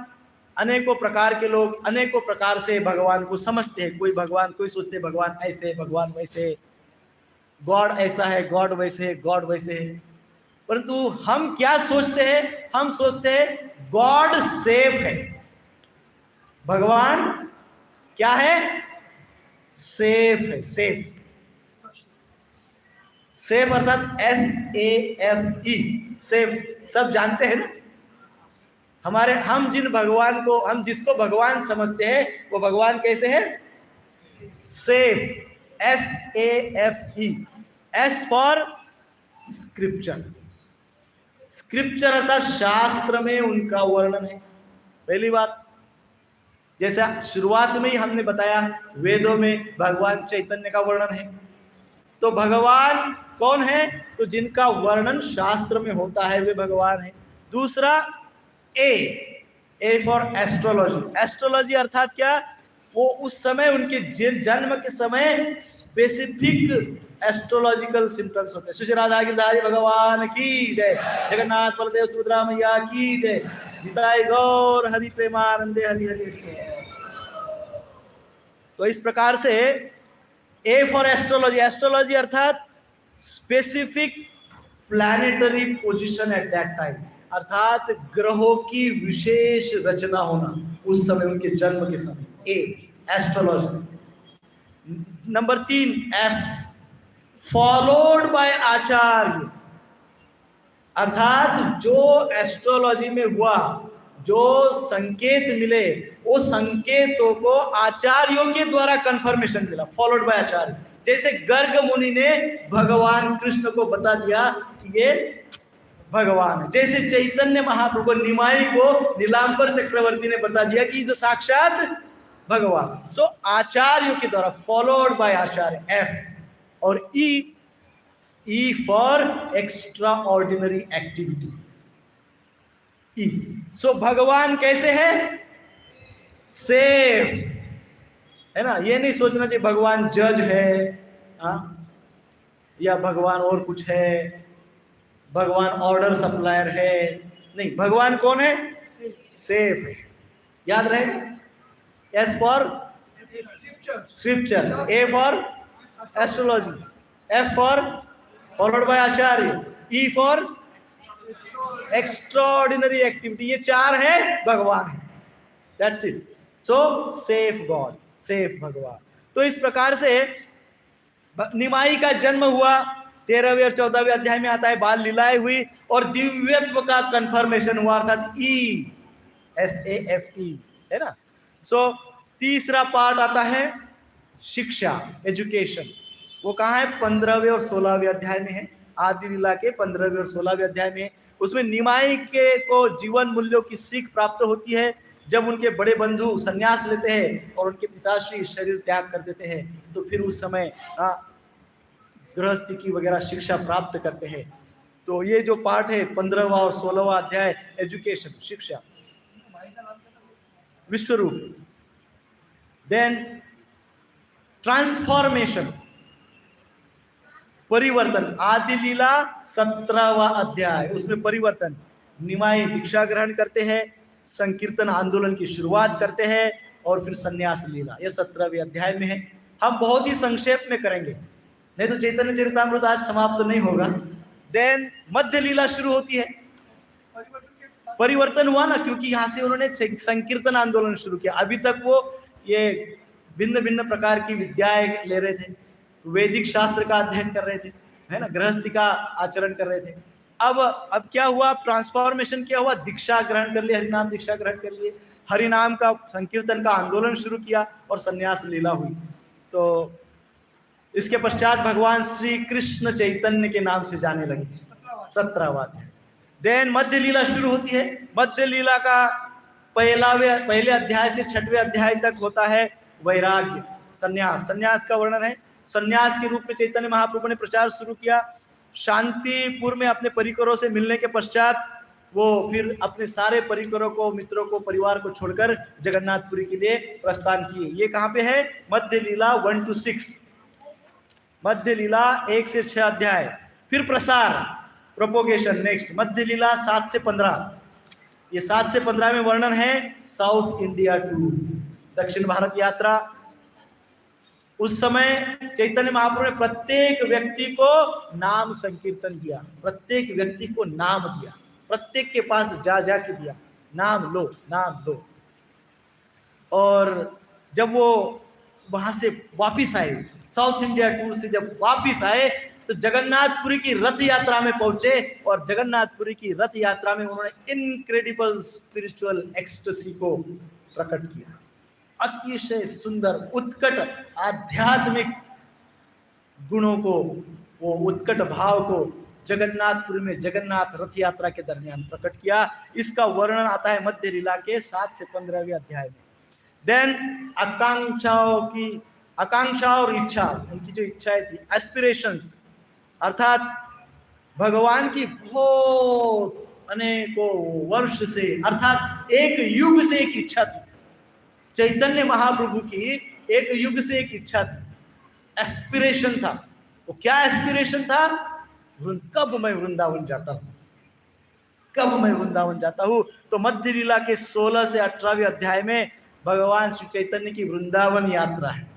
अनेकों प्रकार के लोग अनेकों प्रकार से भगवान को समझते हैं। कोई भगवान, कोई सोचते हैं भगवान ऐसे, भगवान वैसे, गॉड ऐसा है, गॉड वैसे है, गॉड वैसे है। परंतु हम क्या सोचते हैं? हम सोचते हैं गॉड सेफ है, भगवान क्या है? सेफ है। सेफ, सेफ अर्थात SAFE, सेफ सब जानते हैं ना। हमारे हम जिन भगवान को, हम जिसको भगवान समझते हैं वो भगवान कैसे है? Safe, SAFE, S for scripture. Scripture अर्थात शास्त्र में उनका वर्णन है। पहली बात, जैसा शुरुआत में ही हमने बताया, वेदों में भगवान चैतन्य का वर्णन है। तो भगवान कौन है? तो जिनका वर्णन शास्त्र में होता है वे भगवान है। दूसरा ए फॉर एस्ट्रोलॉजी। एस्ट्रोलॉजी अर्थात क्या? वो उस समय उनके जन्म के समय स्पेसिफिक एस्ट्रोलॉजिकल सिम्टम्स होते हैं। श्री राधा गिरधारी भगवान की जय, जगन्नाथ बलदेव सुभद्रा मैया की जय, निताई गौर हरि प्रेमानंदे हरि हरि। तो इस प्रकार से ए फॉर एस्ट्रोलॉजी, एस्ट्रोलॉजी अर्थात specific planetary position at that time, अर्थात ग्रहों की विशेष रचना होना उस समय, उनके जन्म के समय। A astrology. Number 3 F followed by acharya, अर्थात जो एस्ट्रोलॉजी में हुआ, जो संकेत मिले, वो संकेतों को आचार्यों के द्वारा कंफर्मेशन मिला, फॉलोड बाय आचार्य। जैसे गर्ग मुनि ने भगवान कृष्ण को बता दिया कि ये भगवान है, जैसे चैतन्य महाप्रभु निमाई को नीलांबर चक्रवर्ती ने बता दिया कि ये साक्षात भगवान। सो आचार्यों के द्वारा, फॉलोड बाय आचार्य, एफ। और E for extraordinary activity, E. So भगवान कैसे है? सेफ है ना। ये नहीं सोचना चाहिए भगवान जज है, या भगवान और कुछ है, भगवान ऑर्डर सप्लायर है। नहीं, भगवान कौन है? सेफ है। याद रहेगा। S for scripture, A for astrology, F for followed by Acharya, E for extraordinary activity. ये 4 है, भगवान है। That's it. So safe God, safe भगवान। तो इस प्रकार से निमाई का जन्म हुआ 13वें और 14वें अध्याय में आता है बाल लीलाएं हुई और दिव्यत्व का कंफर्मेशन हुआ, अर्थात SAFE है ना। सो तीसरा पार्ट आता है शिक्षा, एजुकेशन। वो कहाँ है? 15वें और 16वें अध्याय में है। आदि लीला के 15वें और 16वें अध्याय में। उसमें निमाई के को जीवन मूल्यों की सीख प्राप्त होती है जब उनके बड़े बंधु संन्यास लेते हैं और उनके पिताश्री शरीर त्याग कर देते हैं, तो फिर उस समय गृहस्थी की वगैरह शिक्षा प्राप्त करते हैं। तो ये जो पार्ट है 15वां और 16वां अध्याय, एजुकेशन, शिक्षा, विश्वरूप। देन ट्रांसफॉर्मेशन, परिवर्तन। आदि लीला 17वां अध्याय, उसमें परिवर्तन। निमाई दीक्षा ग्रहण करते हैं, संकीर्तन आंदोलन की शुरुआत करते हैं और फिर संन्यास लीला, ये 17वें अध्याय में है। हम बहुत ही संक्षेप में करेंगे, नहीं तो चैतन्य चरितामृत आज समाप्त नहीं होगा। देन मध्य लीला शुरू होती है। परिवर्तन हुआ ना, क्योंकि यहाँ से उन्होंने संकीर्तन आंदोलन शुरू किया। अभी तक वो ये भिन्न भिन्न प्रकार की विद्याएं ले रहे थे, तो वैदिक शास्त्र का अध्ययन कर रहे थे, है ना, गृहस्थी का आचरण कर रहे थे। अब क्या हुआ? ट्रांसफॉर्मेशन क्या हुआ? दीक्षा ग्रहण कर लिए, हरिनाम दीक्षा ग्रहण कर लिए, हरिनाम का संकीर्तन का आंदोलन शुरू किया और संन्यास लीला हुई। तो इसके पश्चात भगवान श्री कृष्ण चैतन्य के नाम से जाने लगे, 17वां अध्याय। देन मध्य लीला शुरू होती है। मध्य लीला का पहले अध्याय से 6वें अध्याय तक होता है वैराग्य, संन्यास। संन्यास का वर्णन है। संन्यास के रूप में चैतन्य महाप्रभु ने प्रचार शुरू किया। शांतिपुर में अपने परिकरों से मिलने के पश्चात वो फिर अपने सारे परिकरों को, मित्रों को, परिवार को छोड़कर जगन्नाथपुरी के लिए प्रस्थान किए। ये कहाँ पे है? मध्य लीला 1 to 6, मध्य लीला 1 से 6 अध्याय। फिर प्रसार, प्रोपोगेशन। नेक्स्ट मध्य लीला 7 से 15। ये 7 से 15 में वर्णन है साउथ इंडिया टूर, दक्षिण भारत यात्रा। उस समय चैतन्य महाप्रभु ने प्रत्येक व्यक्ति को नाम संकीर्तन दिया, प्रत्येक व्यक्ति को नाम दिया, प्रत्येक के पास जा के दिया, नाम लो, नाम लो। और जब वो वहां से वापिस आए, साउथ इंडिया टूर से जब वापिस आए, तो जगन्नाथपुरी की रथ यात्रा में पहुंचे और जगन्नाथपुरी की रथ यात्रा में उन्होंने इनक्रेडिबल स्पिरिचुअल एक्सटेसी को प्रकट किया। अतिशय सुंदर, उत्कट आध्यात्मिक गुणों को, वो उत्कट भाव को जगन्नाथपुरी में जगन्नाथ रथ यात्रा के दरमियान प्रकट किया। इसका वर्णन आता है मध्य लीला के 7 से 15वें अध्याय में। देन आकांक्षा और इच्छा, उनकी जो इच्छाएं थी, एस्पिरेशंस, अर्थात भगवान की बहुत अनेकों वर्ष से, अर्थात एक युग से एक इच्छा थी। चैतन्य महाप्रभु की एक युग से एक इच्छा थी, एस्पिरेशन था। वो क्या एस्पिरेशन था? कब मैं वृंदावन जाता हूं, कब मैं वृंदावन जाता हूं। तो मध्य लीला के 16 से 18वें अध्याय में भगवान श्री चैतन्य की वृंदावन यात्रा है।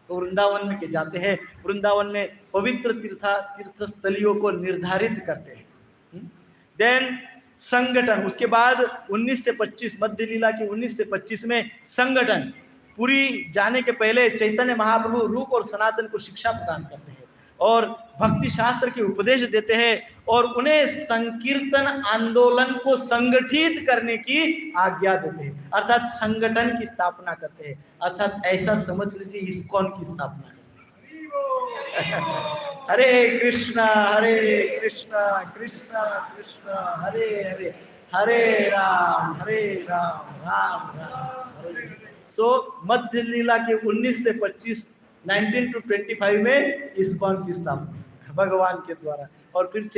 तो वृंदावन में के जाते हैं, वृंदावन में पवित्र तीर्थस्थलियों को निर्धारित करते हैं। देन संगठन, उसके बाद 19 से 25, मध्य लीला की 19 से 25 में संगठन। पुरी जाने के पहले चैतन्य महाप्रभु रूप और सनातन को शिक्षा प्रदान करते हैं और भक्ति शास्त्र के उपदेश देते हैं और उन्हें संकीर्तन आंदोलन को संगठित करने की आज्ञा देते हैं, अर्थात संगठन की स्थापना करते हैं। अर्थात ऐसा समझ लीजिए इस्कॉन की स्थापना करते हैं। हरे कृष्णा कृष्णा कृष्णा हरे हरे, हरे राम राम राम हरे। सो मध्य लीला के 19 से 25, 19 to 25 में इस्कॉन की स्थापना भगवान के द्वारा, और फिर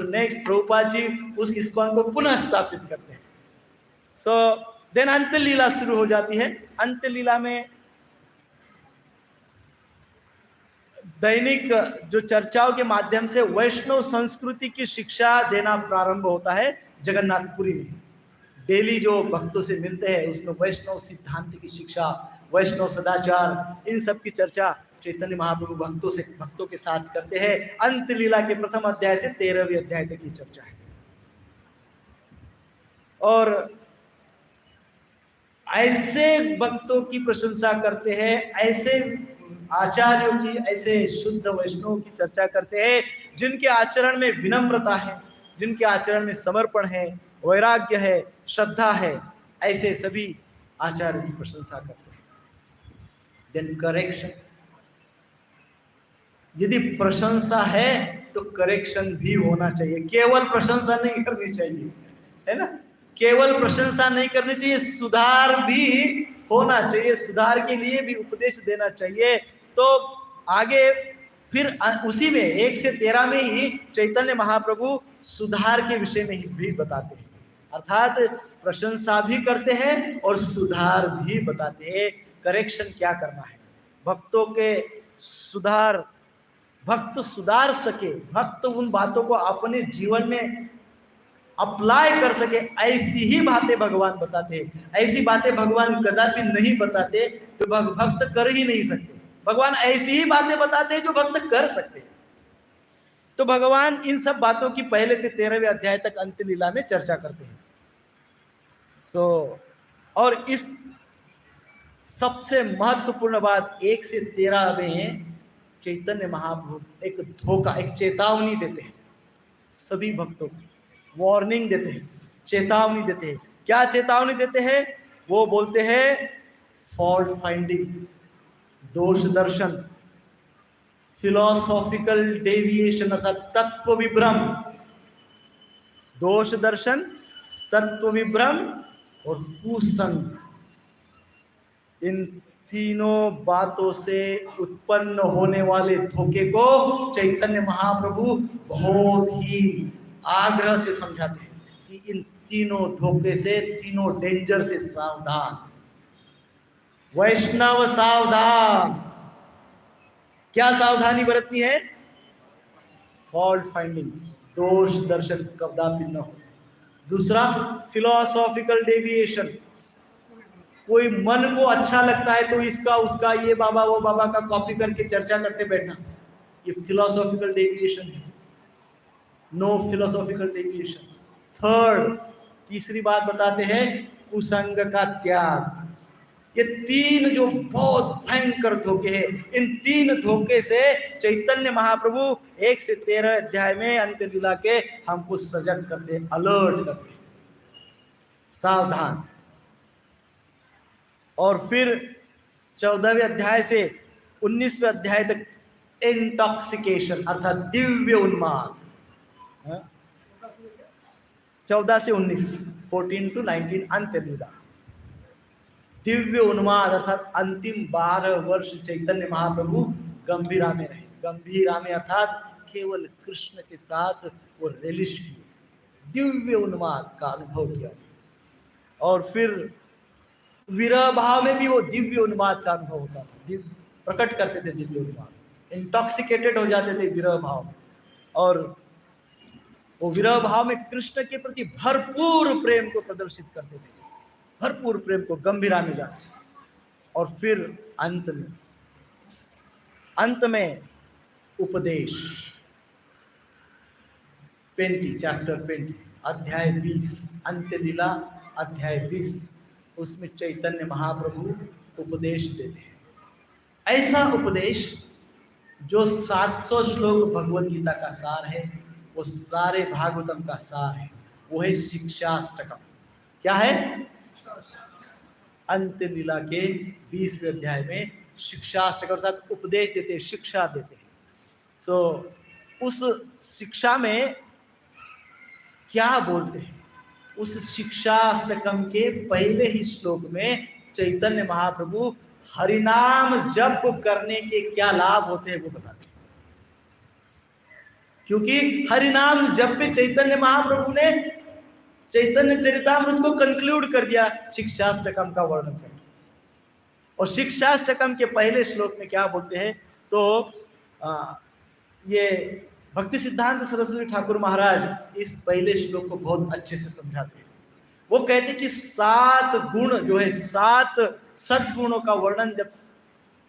नेक्स्ट प्रभुपाद जी उस इस्कॉन को पुनः स्थापित करते हैं। सो देन अंत लीला शुरू हो जाती है। अंत लीला में दैनिक जो चर्चाओं के माध्यम से वैष्णव संस्कृति की शिक्षा देना प्रारंभ होता है जगन्नाथपुरी में। डेली जो भक्तों से मिलते हैं उसमें वैष्णव सिद्धांत की शिक्षा, वैष्णव सदाचार, इन सब की चर्चा चैतन्य महाप्रभु भक्तों के साथ करते हैं। अंत लीला के प्रथम अध्याय से 13वें अध्याय तक की चर्चा है। और ऐसे भक्तों की प्रशंसा करते हैं, ऐसे आचार्यों की, ऐसे शुद्ध वैष्णव की चर्चा करते हैं जिनके आचरण में विनम्रता है, जिनके आचरण में समर्पण है, वैराग्य है, श्रद्धा है। ऐसे सभी आचार्यों की प्रशंसा करते हैं। देन करेक्शन, यदि प्रशंसा है तो करेक्शन भी होना चाहिए। केवल प्रशंसा नहीं करनी चाहिए, है ना, केवल प्रशंसा नहीं करनी चाहिए, सुधार भी होना चाहिए, सुधार के लिए भी उपदेश देना चाहिए। तो आगे फिर उसी में 1 से 13 में ही चैतन्य महाप्रभु सुधार के विषय में ही भी बताते हैं, अर्थात प्रशंसा भी करते हैं और सुधार भी बताते हैं। करेक्शन क्या करना है, भक्तों के सुधार, भक्त सुधार सके, भक्त उन बातों को अपने जीवन में अप्लाई कर सके, ऐसी ही बातें भगवान बताते हैं। ऐसी बातें भगवान कदापि नहीं बताते जो भक्त कर ही नहीं सकते। भगवान ऐसी ही बातें बताते हैं जो भक्त कर सकते हैं। तो भगवान इन सब बातों की पहले से 13वें अध्याय तक अंत लीला में चर्चा करते हैं। और इस सबसे महत्वपूर्ण बात 1 से 13 में चैतन्य महाप्रभु एक धोखा, एक चेतावनी देते हैं सभी भक्तों को, वार्निंग देते हैं, चेतावनी देते हैं। क्या चेतावनी देते हैं? वो बोलते हैं फॉल्ट फाइंडिंग, दोष दर्शन, फिलोसॉफिकल डेविएशन अर्थात तत्व विभ्रम, दोष दर्शन, तत्व विभ्रम और कुसंग, इन तीनों बातों से उत्पन्न होने वाले धोखे को चैतन्य महाप्रभु बहुत ही आग्रह से समझाते हैं कि इन तीनों धोखे से, तीनों डेंजर से सावधान, वैष्णव सावधान। क्या सावधानी बरतनी है? फॉल्ट फाइंडिंग, दोष दर्शन कदापि न हो। दूसरा फिलोसॉफिकल डेविएशन, कोई मन को अच्छा लगता है तो इसका उसका, ये बाबा वो बाबा का कॉपी करके चर्चा करते बैठना, ये फिलोसॉफिकल डेविएशन है। No philosophical deviation. थर्ड, तीसरी बात बताते हैं कुसंग का त्याग। ये तीन जो बहुत भयंकर धोखे हैं, इन तीन धोखे से चैतन्य महाप्रभु 1 से 13 अध्याय में अंत लीला के हमको सजग करते, अलर्ट करते, सावधान। और फिर 14वें अध्याय से 19वें अध्याय तक इंटॉक्सिकेशन अर्थात दिव्य उन्माद, 14 से 19, 14 to 19 अंत लीला। दिव्य उन्माद अर्थात अंतिम 12 वर्ष चैतन्य महाप्रभु गंभीरा में रहे। गंभीरा में अर्थात केवल कृष्ण के साथ वो रिलिश किए, दिव्य उन्माद का अनुभव किया। और फिर विरह भाव में भी वो दिव्य उन्माद का अनुभव होता था, प्रकट करते थे दिव्य उन्माद, इंटॉक्सिकेटेड हो जाते थे विरह भाव में। और वो विरह भाव में कृष्ण के प्रति भरपूर प्रेम को प्रदर्शित करते थे, भरपूर प्रेम को गंभीरा में जाते। और फिर अंत में उपदेश, 20 चैप्टर 20 अध्याय 20 अंत्य लीला अध्याय 20, उसमें चैतन्य महाप्रभु उपदेश देते हैं। ऐसा उपदेश जो 700 श्लोक भगवत गीता का सार है, वो सारे भागवतम का सार है, वो है शिक्षाष्टकम। क्या है? अंत्य लीला के 20वें अध्याय में शिक्षाष्टकम अर्थात उपदेश देते हैं, शिक्षा देते हैं। उस शिक्षा में क्या बोलते हैं? उस शिक्षाष्टकम के पहले ही श्लोक में चैतन्य महाप्रभु हरिनाम जप करने के क्या लाभ होते हैं वो बताते हैं। क्योंकि हरिनाम जप पे चैतन्य महाप्रभु ने चैतन्य चरितामृत को कंक्लूड कर दिया शिक्षाष्टकम का वर्णन करके। और शिक्षाष्टकम के पहले श्लोक में क्या बोलते हैं? तो ये भक्ति सिद्धांत सरस्वती ठाकुर महाराज इस पहले श्लोक को बहुत अच्छे से समझाते हैं। वो कहते हैं कि 7 गुण जो है, 7 सद्गुणों का वर्णन जब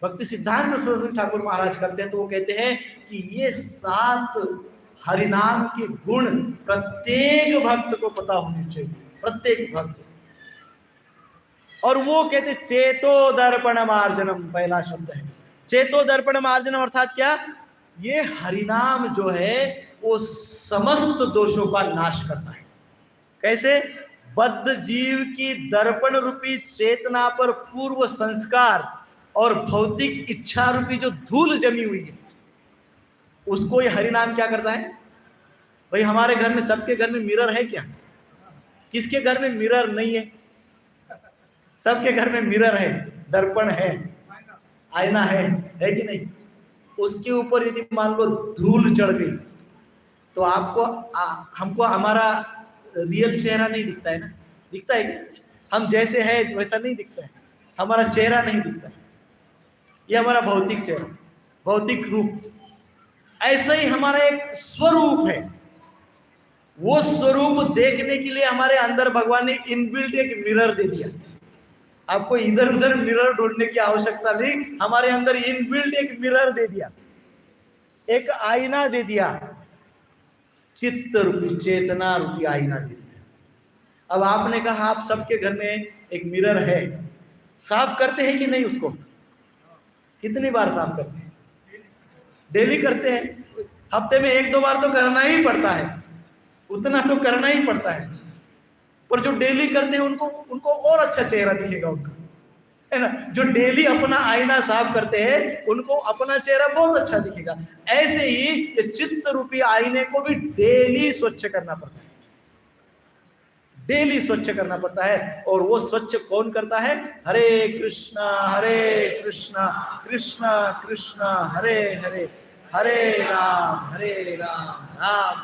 भक्ति सिद्धांत सरस्वती ठाकुर महाराज करते हैं तो वो कहते हैं कि ये 7 हरिनाम के गुण प्रत्येक भक्त को पता होने चाहिए, प्रत्येक भक्त। और वो कहते चेतो दर्पण मार्जनम, पहला शब्द है चेतो दर्पण मार्जनम, अर्थात क्या, ये हरिनाम जो है वो समस्त दोषों का नाश करता है। कैसे? बद्ध जीव की दर्पण रूपी चेतना पर पूर्व संस्कार और भौतिक इच्छा रूपी जो धूल जमी हुई है, उसको ये हरिनाम क्या करता है? भाई हमारे घर में, सबके घर में मिरर है क्या? किसके घर में मिरर नहीं है? सबके घर में मिरर है, दर्पण है, आईना है कि नहीं? उसके ऊपर यदि मान लो धूल चढ़ गई तो आपको हमको हमारा रियल चेहरा नहीं दिखता है ना? दिखता है क्या? हम जैसे है वैसा नहीं दिखता है, हमारा चेहरा नहीं दिखता है। ये हमारा भौतिक चेहरा, भौतिक रूप। ऐसा ही हमारा एक स्वरूप है। वो स्वरूप देखने के लिए हमारे अंदर भगवान ने इनबिल्ट एक मिरर दे दिया। आपको इधर उधर मिरर ढूंढने की आवश्यकता नहीं, हमारे अंदर इनबिल्ट एक मिरर दे दिया, एक आईना दे दिया, चित्त रूपी, चेतना रूपी आईना दे दिया। अब आपने कहा आप सबके घर में एक मिरर है, साफ करते हैं कि नहीं उसको? कितनी बार साफ करते हैं? डेली करते हैं। हफ्ते में 1-2 बार तो करना ही पड़ता है, उतना तो करना ही पड़ता है। पर जो डेली करते हैं उनको और अच्छा चेहरा दिखेगा उनका, है ना? जो डेली अपना आईना साफ करते हैं उनको अपना चेहरा बहुत अच्छा दिखेगा। ऐसे ही ये चित्त रूपी आईने को भी डेली स्वच्छ करना पड़ता है, डेली स्वच्छ करना पड़ता है। और वो स्वच्छ कौन करता है? हरे कृष्णा कृष्ण कृष्ण हरे हरे, हरे राम राम राम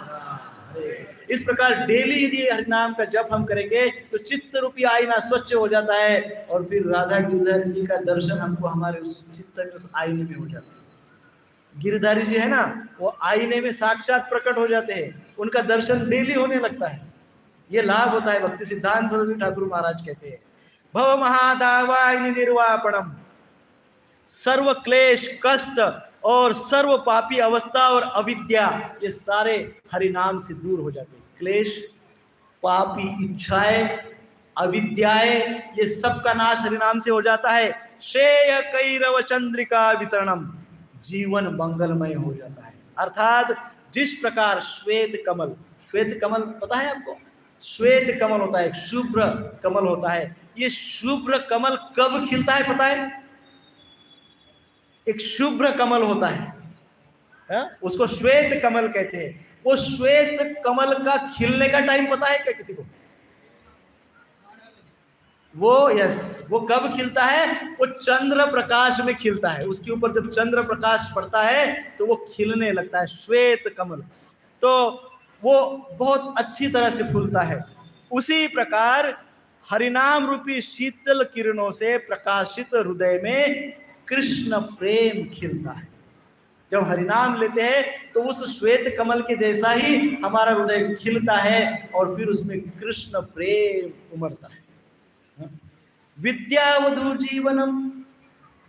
हरे। इस प्रकार डेली यदि हरिनाम का जप हम करेंगे तो चित्त रूपी आईना स्वच्छ हो जाता है, और फिर राधा गिरधारी जी का दर्शन हमको हमारे उस चित्त में, उस आईने में हो जाता है। गिरधारी जी है ना, वो आईने में साक्षात प्रकट हो जाते हैं, उनका दर्शन डेली होने लगता है। ये लाभ होता है। भक्ति सिद्धांत सरस्वती ठाकुर महाराज कहते हैं, भव महादावाग्नि निर्वापणम, सर्व क्लेश, कष्ट और सर्व पापी अवस्था और अविद्या, ये सारे हरिनाम से दूर हो जाते हैं। क्लेश, पापी इच्छाएं, अविद्याएं, ये सब का नाश हरिनाम से हो जाता है। श्रेय कैरव चंद्रिका वितरणम, जीवन मंगलमय हो जाता है। अर्थात जिस प्रकार श्वेत कमल, श्वेत कमल पता है आपको? श्वेत कमल होता है, शुभ्र कमल होता है। ये शुभ्र कमल कब खिलता है पता है? एक शुभ्र कमल होता है, उसको श्वेत कमल कहते हैं। वो श्वेत कमल का खिलने का टाइम पता है क्या किसी को? वो कब खिलता है? वो चंद्र प्रकाश में खिलता है। उसके ऊपर जब चंद्र प्रकाश पड़ता है तो वो खिलने लगता है, श्वेत कमल। तो वो बहुत अच्छी तरह से फूलता है। उसी प्रकार हरिनाम रूपी शीतल किरणों से प्रकाशित हृदय में कृष्ण प्रेम खिलता है। जब हरिनाम लेते हैं तो उस श्वेत कमल के जैसा ही हमारा हृदय खिलता है, और फिर उसमें कृष्ण प्रेम उमड़ता है। विद्यावधू जीवनम,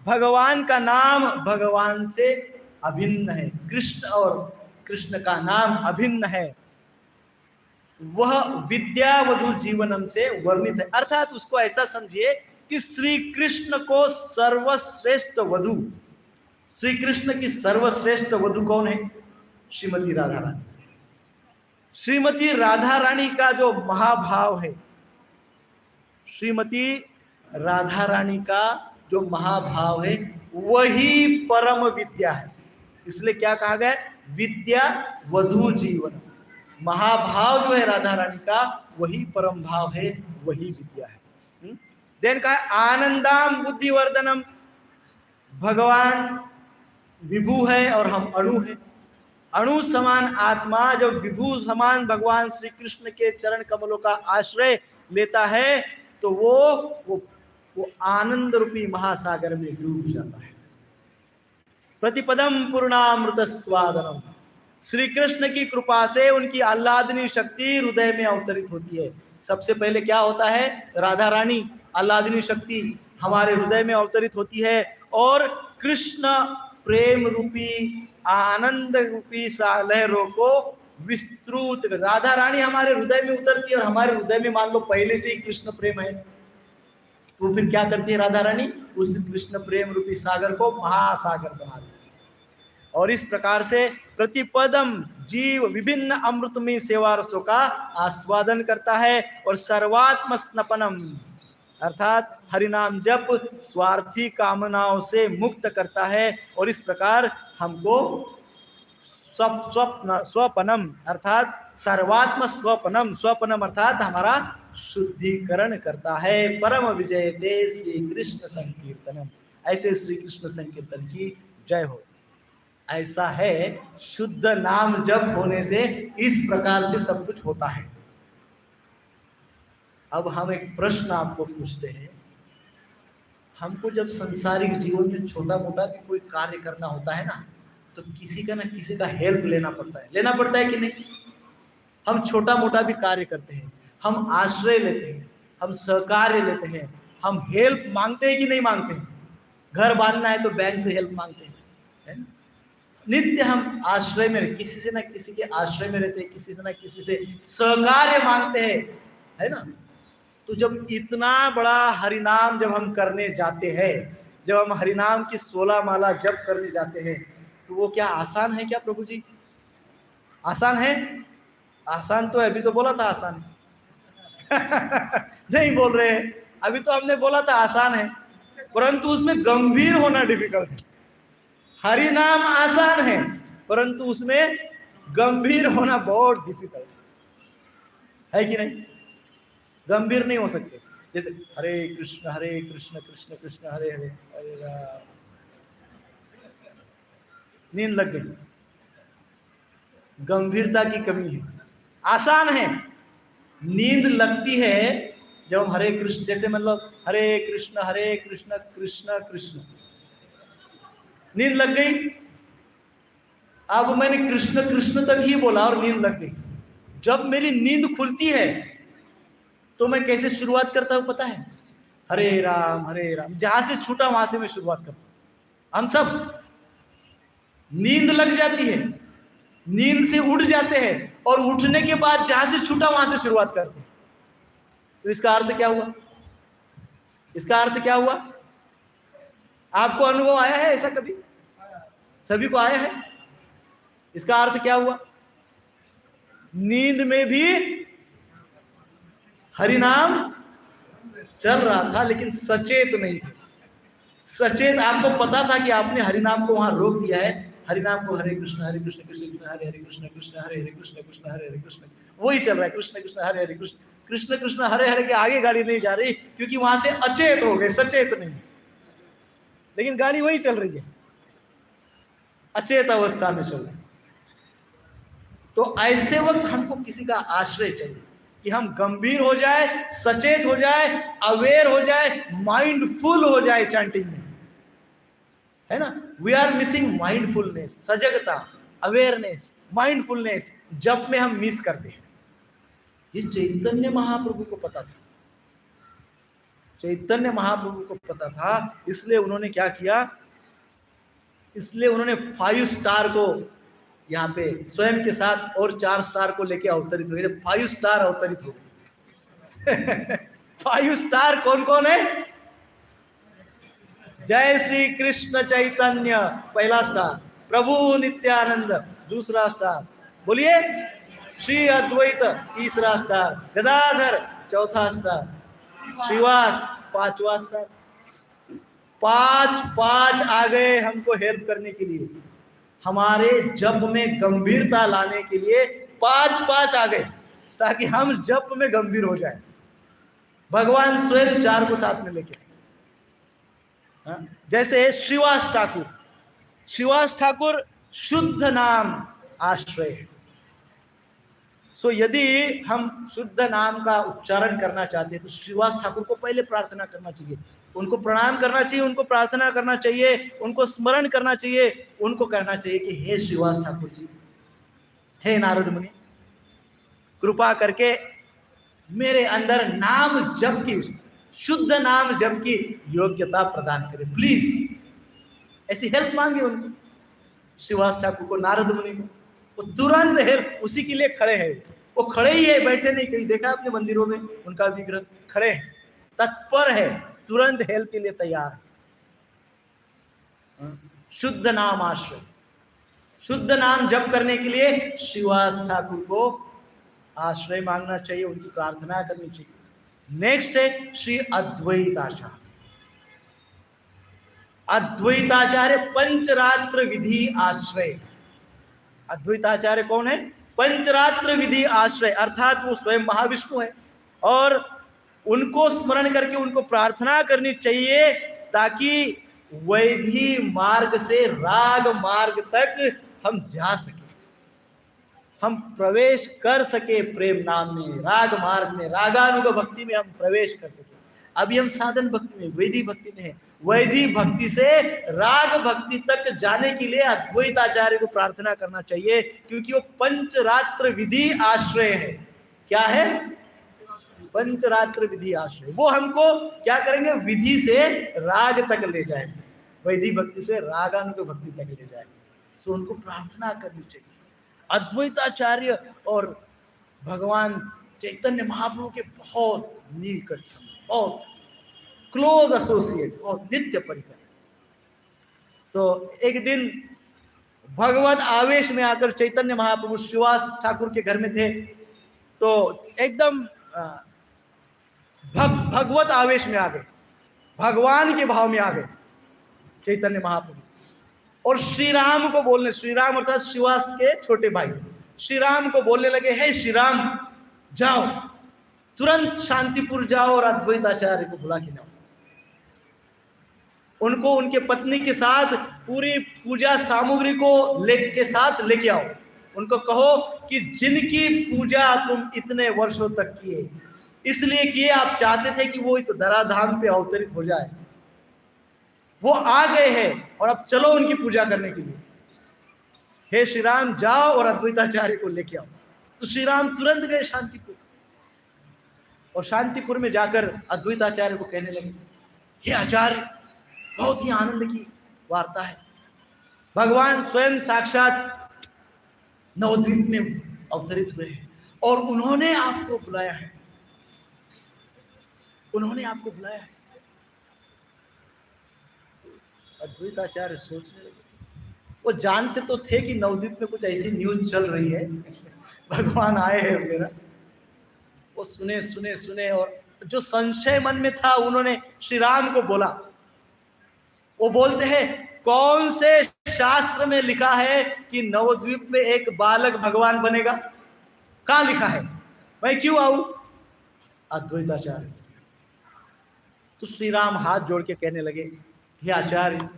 भगवान का नाम भगवान से अभिन्न है। कृष्ण और कृष्ण का नाम अभिन्न है। वह विद्यावधू जीवनम से वर्णित है। अर्थात उसको ऐसा समझिए कि श्री कृष्ण को सर्वश्रेष्ठ वधु, श्री कृष्ण की सर्वश्रेष्ठ वधु कौन है? श्रीमती राधा रानी। श्रीमती राधा रानी का जो महाभाव है, श्रीमती राधा रानी का जो महाभाव है वही परम विद्या है। इसलिए क्या कहा गया? विद्या वधु जीवन। महाभाव जो है राधा रानी का वही परम भाव है, वही विद्या है। देन कहा आनंदाम बुद्धिवर्धनम, भगवान विभु है और हम अणु है। अणु समान आत्मा जब विभु समान भगवान श्री कृष्ण के चरण कमलों का आश्रय लेता है तो वो आनंद रूपी महासागर में डूब जाता है। प्रतिपदम पूर्णामृत स्वादनम, श्री कृष्ण की कृपा से उनकी आह्लादनी शक्ति हृदय में अवतरित होती है। सबसे पहले क्या होता है? राधा रानी आह्लादनी शक्ति हमारे हृदय में अवतरित होती है, और कृष्ण प्रेम रूपी आनंद रूपी लहरों को विस्तृत, राधा रानी हमारे हृदय में उतरती है, और हमारे हृदय में मान लो पहले से ही कृष्ण प्रेम है, तो फिर क्या करती है राधा रानी, उस कृष्ण प्रेम रूपी सागर को महासागर बना देती है। और इस प्रकार से प्रतिपदम जीव विभिन्न अमृतमय सेवा रसों का आस्वादन करता है और सर्वात्म स्नपनम अर्थात हरिनाम जप स्वार्थी कामनाओं से मुक्त करता है। और इस प्रकार हमको स्वपनम अर्थात सर्वात्म स्वपनम, स्वपनम अर्थात हमारा शुद्धिकरण करता है। परम विजय दे श्री कृष्ण संकीर्तनम। ऐसे श्री कृष्ण संकीर्तन की जय हो। ऐसा है, शुद्ध नाम जप होने से इस प्रकार से सब कुछ होता है। अब हम एक प्रश्न आपको पूछते हैं, हमको जब संसारिक जीवन में छोटा मोटा भी कोई कार्य करना होता है ना, तो किसी का ना किसी का हेल्प लेना पड़ता है कि नहीं? हम छोटा मोटा भी कार्य करते हैं, हम आश्रय लेते हैं, हम सहकार्य लेते हैं, हम हेल्प मांगते हैं कि नहीं मांगते हैं? घर बांधना है तो बैंक से हेल्प मांगते हैं, है ना? नित्य हम आश्रय में, किसी से ना किसी के आश्रय में रहते हैं, किसी से ना किसी से सहकार्य मांगते हैं, है ना? तो जब इतना बड़ा हरिनाम जब हम करने जाते हैं, जब हम हरिनाम की 16 माला जप करने जाते हैं, तो वो क्या आसान है क्या प्रभु जी? आसान है? आसान तो अभी तो बोला था आसान नहीं बोल रहे हैं, अभी तो हमने बोला था आसान है, परंतु उसमें गंभीर होना डिफिकल्ट है। हरि नाम आसान है, परंतु उसमें गंभीर होना बहुत डिफिकल्ट है कि नहीं? गंभीर नहीं हो सकते। जैसे हरे कृष्ण कृष्ण कृष्ण हरे हरे, हरे राम, नींद लग गई, गंभीरता की कमी है। आसान है, नींद लगती है जब हम हरे कृष्ण, जैसे मतलब हरे कृष्ण कृष्ण कृष्ण, नींद लग गई। अब मैंने कृष्ण कृष्ण तक ही बोला और नींद लग गई। जब मेरी नींद खुलती है तो मैं कैसे शुरुआत करता हूं पता है? हरे राम, जहां से छूटा वहां से मैं शुरुआत करता हूं। हम सब नींद लग जाती है, नींद से उठ जाते हैं और उठने के बाद जहां से छूटा वहां से शुरुआत करते हैं। तो इसका अर्थ क्या हुआ? इसका अर्थ क्या हुआ? आपको अनुभव आया है ऐसा कभी? सभी को आया है? इसका अर्थ क्या हुआ? नींद में भी हरिनाम चल रहा था, लेकिन सचेत नहीं थे। सचेत आपको पता था कि आपने हरिनाम को वहां रोक दिया है। हरिनाम को हरे कृष्ण कृष्ण कृष्ण हरे हरे, कृष्ण कृष्ण हरे हरे, कृष्ण कृष्ण हरे हरे कृष्ण, वही चल रहा है। कृष्ण कृष्ण हरे हरे, कृष्ण कृष्ण कृष्ण हरे हरे के आगे गाड़ी नहीं जा रही, क्योंकि वहां से अचेत हो गए, सचेत नहीं। लेकिन गाड़ी वही चल रही है, अचेत अवस्था में चल रही। तो ऐसे वक्त हमको किसी का आश्रय चाहिए कि हम गंभीर हो जाए, सचेत हो जाए, अवेयर हो जाए, माइंडफुल हो जाए चैंटिंग में, है ना? वी आर मिसिंग माइंडफुलनेस, सजगता, अवेयरनेस, माइंडफुलनेस जब में हम मिस करते हैं। ये चैतन्य महाप्रभु को पता था, चैतन्य महाप्रभु को पता था। इसलिए उन्होंने क्या किया? इसलिए उन्होंने 5 स्टार को यहाँ पे स्वयं के साथ और 4 स्टार को लेके अवतरित हो गए। 5 स्टार अवतरित हो गए 5 स्टार कौन कौन है? जय श्री कृष्ण चैतन्य पहला स्टार, प्रभु नित्यानंद दूसरा स्टार, बोलिए श्री अद्वैत तीसरा स्टार, गदाधर चौथा स्टार, श्रीवास 5वां स्टार। 5 आ गए हमको हेल्प करने के लिए, हमारे जप में गंभीरता लाने के लिए 5 आ गए, ताकि हम जप में गंभीर हो जाए। भगवान स्वयं 4 को साथ में लेके आए। जैसे श्रीवास ठाकुर शुद्ध नाम आश्रय है। सो यदि हम शुद्ध नाम का उच्चारण करना चाहते हैं तो श्रीवास ठाकुर को पहले प्रार्थना करना चाहिए, उनको प्रणाम करना चाहिए, उनको प्रार्थना करना चाहिए, उनको स्मरण करना चाहिए, उनको कहना चाहिए कि हे श्रीवास ठाकुर जी, हे नारद मुनि, कृपा करके मेरे अंदर नाम जप की, शुद्ध नाम जप की योग्यता प्रदान करें प्लीज। ऐसी हेल्प मांगे उनको, श्रीवास ठाकुर को, नारद मुनि को। वो तुरंत हेल्प, उसी के लिए खड़े हैं। वो खड़े ही है, बैठे नहीं। कहीं देखा अपने मंदिरों में उनका विग्रह खड़े हैं, तत्पर है तुरंत हेल्प के लिए तैयार है। शुद्ध नाम आश्रय, शुद्ध नाम जप करने के लिए श्रीवास ठाकुर को आश्रय मांगना चाहिए, उनकी प्रार्थना करनी चाहिए। नेक्स्ट है श्री अद्वैताचार्य। अद्वैताचार्य पंचरात्र विधि आश्रय। अद्वैताचार्य कौन है? पंचरात्र विधि आश्रय, अर्थात वो स्वयं महाविष्णु है और उनको स्मरण करके उनको प्रार्थना करनी चाहिए ताकि वैधि मार्ग से राग मार्ग तक हम जा सके, हम प्रवेश कर सके प्रेम नाम में, राग मार्ग में, रागानुग भक्ति में हम प्रवेश कर सके। अभी हम साधन भक्ति में, वैधि भक्ति में है। वैधि भक्ति से राग भक्ति तक जाने के लिए अद्वैताचार्य को प्रार्थना करना चाहिए, क्योंकि वो पंचरात्र विधि आश्रय है। क्या है? पंचरात्र विधि आश्रय। वो हमको क्या करेंगे? विधि से राग तक ले जाएंगे, वैधि भक्ति से रागानुग भक्ति तक ले जाएंगे। सो उनको प्रार्थना करनी चाहिए। अद्वैताचार्य और भगवान चैतन्य महाप्रभु के बहुत निकट संबंध, बहुत क्लोज एसोसिएट, बहुत नित्य परिकर। सो एक दिन भगवत आवेश में आकर चैतन्य महाप्रभु श्रीवास ठाकुर के घर में थे, तो एकदम भगवत आवेश में आ गए, भगवान के भाव में आ गए चैतन्य महाप्रभु, और श्री राम को बोलने, श्री राम अर्थात श्रीवास के छोटे भाई, श्री राम को बोलने लगे, हे श्री राम, जाओ तुरंत शांतिपुर जाओ और अद्वैताचार्य को बुला के लाओ। उनको उनके पत्नी के साथ पूरी पूजा सामग्री को के साथ लेके आओ। उनको कहो कि जिनकी पूजा तुम इतने वर्षों तक किए, इसलिए किए, आप चाहते थे कि वो इस धराधाम पे अवतरित हो जाए, वो आ गए हैं और अब चलो उनकी पूजा करने के लिए। हे श्री राम, जाओ और अद्वैताचार्य को लेके आओ। तो श्री राम तुरंत गए शांतिपुर, और शांतिपुर में जाकर अद्वैताचार्य को कहने लगे, हे आचार्य, बहुत ही आनंद की वार्ता है, भगवान स्वयं साक्षात नवद्वीप में अवतरित हुए हैं और उन्होंने आपको बुलाया है, उन्होंने आपको बुलाया है। अद्वैताचार्य सोचने लगे, वो जानते तो थे कि नवद्वीप में कुछ ऐसी न्यूज चल रही है, भगवान आए हैं वगैरह। वो सुने सुने सुने, और जो संशय मन में था उन्होंने श्री राम को बोला। वो बोलते हैं, कौन से शास्त्र में लिखा है कि नवद्वीप में एक बालक भगवान बनेगा? कहाँ लिखा है? मैं क्यों आऊं? अद्वैताचार्य। तो श्री राम हाथ जोड़ के कहने लगे, हे आचार्य,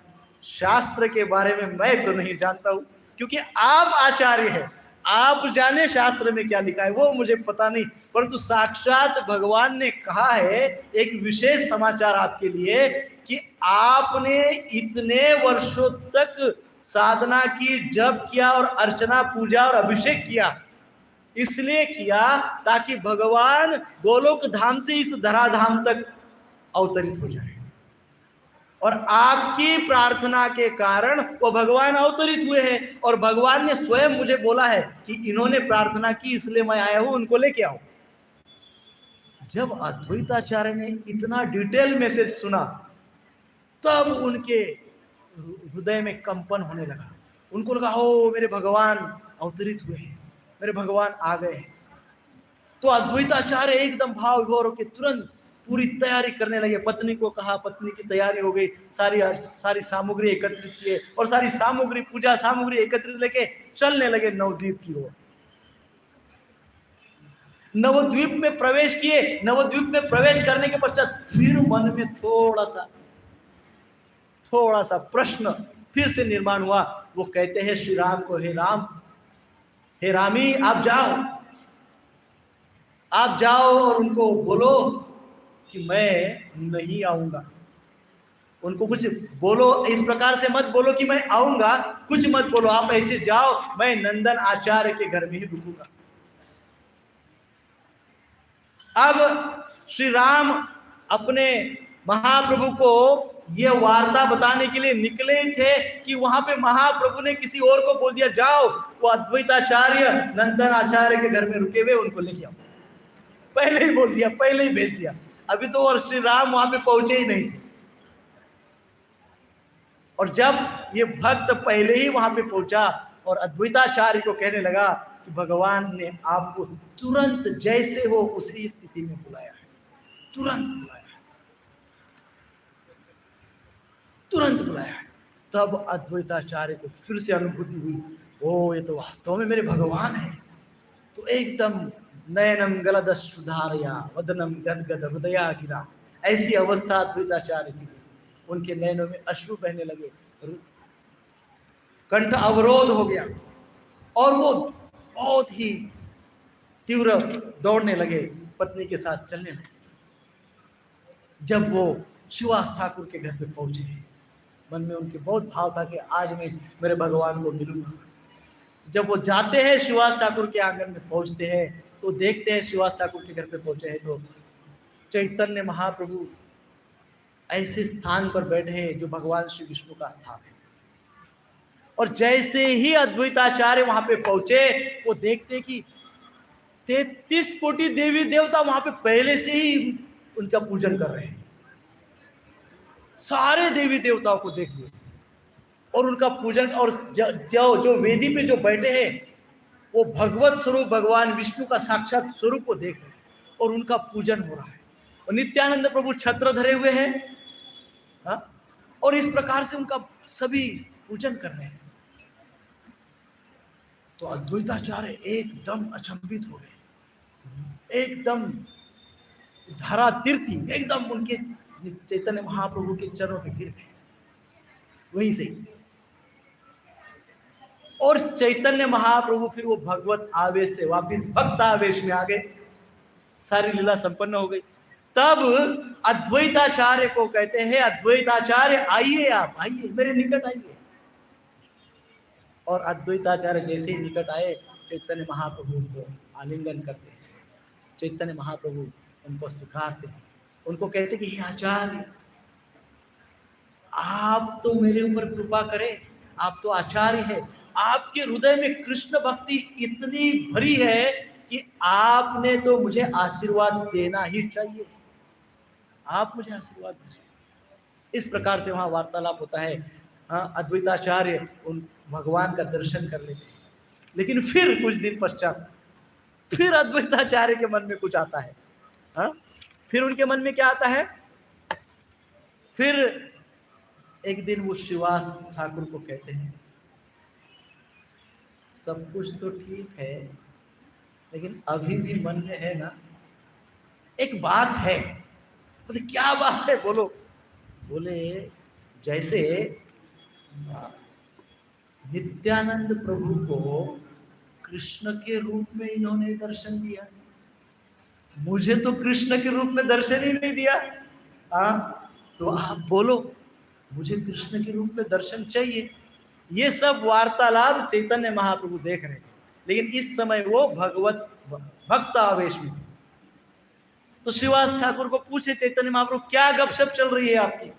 शास्त्र के बारे में मैं तो नहीं जानता हूं, क्योंकि आप आचार्य हैं, आप जाने शास्त्र में क्या लिखा है वो मुझे पता नहीं, परंतु साक्षात भगवान ने कहा है एक विशेष समाचार आपके लिए कि आपने इतने वर्षों तक साधना की, जप किया और अर्चना, पूजा और अभिषेक किया, इसलिए किया ताकि भगवान गोलोक धाम से इस धराधाम तक अवतरित हो जाए, और आपकी प्रार्थना के कारण वो भगवान अवतरित हुए हैं, और भगवान ने स्वयं मुझे बोला है कि इन्होंने प्रार्थना की इसलिए मैं आया हूं, उनको लेके आओ। जब अद्वैताचार्य ने इतना डिटेल मैसेज सुना, तब उनके हृदय में कंपन होने लगा। उनको लगा, हो मेरे भगवान अवतरित हुए हैं, मेरे भगवान आ गए हैं। तो अद्वैताचार्य एकदम भाव विभोर होकर तुरंत पूरी तैयारी करने लगे। पत्नी को कहा, पत्नी की तैयारी हो गई, सारी सामग्री एकत्रित किए और सारी सामग्री, पूजा सामग्री एकत्रित लेके चलने लगे नवद्वीप की ओर। नवद्वीप में प्रवेश किए। नवद्वीप में प्रवेश करने के पश्चात फिर मन में थोड़ा सा प्रश्न फिर से निर्माण हुआ। वो कहते हैं श्री राम को, हे राम, हे रामी, आप जाओ और उनको बोलो कि मैं नहीं आऊंगा। उनको कुछ बोलो, इस प्रकार से मत बोलो कि मैं आऊंगा, कुछ मत बोलो, आप ऐसे जाओ, मैं नंदन आचार्य के घर में ही रुकूंगा। अब श्री राम अपने महाप्रभु को यह वार्ता बताने के लिए निकले थे कि वहां पे महाप्रभु ने किसी और को बोल दिया, जाओ वो अद्वैताचार्य नंदन आचार्य के घर में रुके हुए, उनको लेके आओ। पहले ही बोल दिया, पहले ही भेज दिया। अभी तो और श्री राम वहां पे पहुंचे ही नहीं। और जब ये भक्त पहले ही वहां पे पहुंचा और अद्वैताचार्य को कहने लगा कि भगवान ने आपको तुरंत जैसे हो उसी स्थिति में बुलाया है, तुरंत बुलाया है, तुरंत बुलाया है। तब अद्वैताचार्य को फिर से अनुभूति हुई, ओ ये तो वास्तव में मेरे भगवान है। तो एकदम नयनम गलदश्रुधारया वदनम गदगद हृदया गिरा, ऐसी अवस्था अद्वैताचार्य की। उनके नयनों में अश्रु बहने लगे, कंठ अवरोध हो गया और वो बहुत ही तीव्र दौड़ने लगे, पत्नी के साथ चलने लगे। जब वो शिवास ठाकुर के घर पे पहुंचे, मन में उनके बहुत भाव था कि आज मैं मेरे भगवान को मिलूंगा। जब वो जाते हैं शिवास ठाकुर के आंगन में पहुंचते हैं तो देखते हैं शिवास ठाकुर के घर पे पहुंचे हैं तो चैतन्य महाप्रभु ऐसे स्थान पर बैठे हैं जो भगवान श्री विष्णु का स्थान है। और जैसे ही अद्वैताचार्य वहां पे पहुंचे वो देखते कि 33 कोटि देवी देवता वहां पे पहले से ही उनका पूजन कर रहे हैं। सारे देवी देवताओं को देख लिया और उनका पूजन, और जो वेदी पे जो बैठे हैं वो भगवत स्वरूप भगवान विष्णु का साक्षात स्वरूप को देख रहे हैं और उनका पूजन हो रहा है। और नित्यानंद प्रभु छत्र धरे हुए हैं, हाँ? और इस प्रकार से उनका सभी पूजन कर रहे हैं। तो अद्वैताचार्य एकदम अचंभित हो गए, एकदम धरा तीर्थी, एकदम उनके चैतन्य महाप्रभु के चरणों पे गिर गए वहीं से। और चैतन्य महाप्रभु फिर वो भगवत आवेश से वापिस भक्त आवेश में आ गए, सारी लीला संपन्न हो गई। तब अद्वैताचार्य को कहते हैं, अद्वैताचार्य आइए, आप आइए, मेरे निकट आइए। और अद्वैताचार्य जैसे ही निकट आए चैतन्य महाप्रभु को आलिंगन करते हैं, चैतन्य महाप्रभु उनको स्वीकारते हैं, उनको कहते कि हे आचार्य, आप तो मेरे ऊपर कृपा करें, आप तो आचार्य है, आपके हृदय में कृष्ण भक्ति इतनी भरी है कि आपने तो मुझे आशीर्वाद देना ही चाहिए, आप मुझे आशीर्वाद दीजिए। इस प्रकार से वहां वार्तालाप होता है। हाँ, अद्वैताचार्य उन भगवान का दर्शन कर लेते हैं। लेकिन फिर कुछ दिन पश्चात फिर अद्वैताचार्य के मन में कुछ आता है। हाँ, फिर उनके मन में क्या आता है? फिर एक दिन वो श्रीवास ठाकुर को कहते हैं, सब कुछ तो ठीक है लेकिन अभी भी मन में है ना एक बात है। बोले क्या बात है, बोलो। बोले जैसे नित्यानंद प्रभु को कृष्ण के रूप में इन्होंने दर्शन दिया, मुझे तो कृष्ण के रूप में दर्शन ही नहीं दिया। तो आप बोलो, मुझे कृष्ण के रूप में दर्शन चाहिए। ये सब वार्तालाप चैतन्य महाप्रभु देख रहे थे, लेकिन इस समय वो भगवत भक्त आवेश में। तो श्रीवास ठाकुर को पूछे चैतन्य महाप्रभु, क्या गपशप चल रही है आपकी,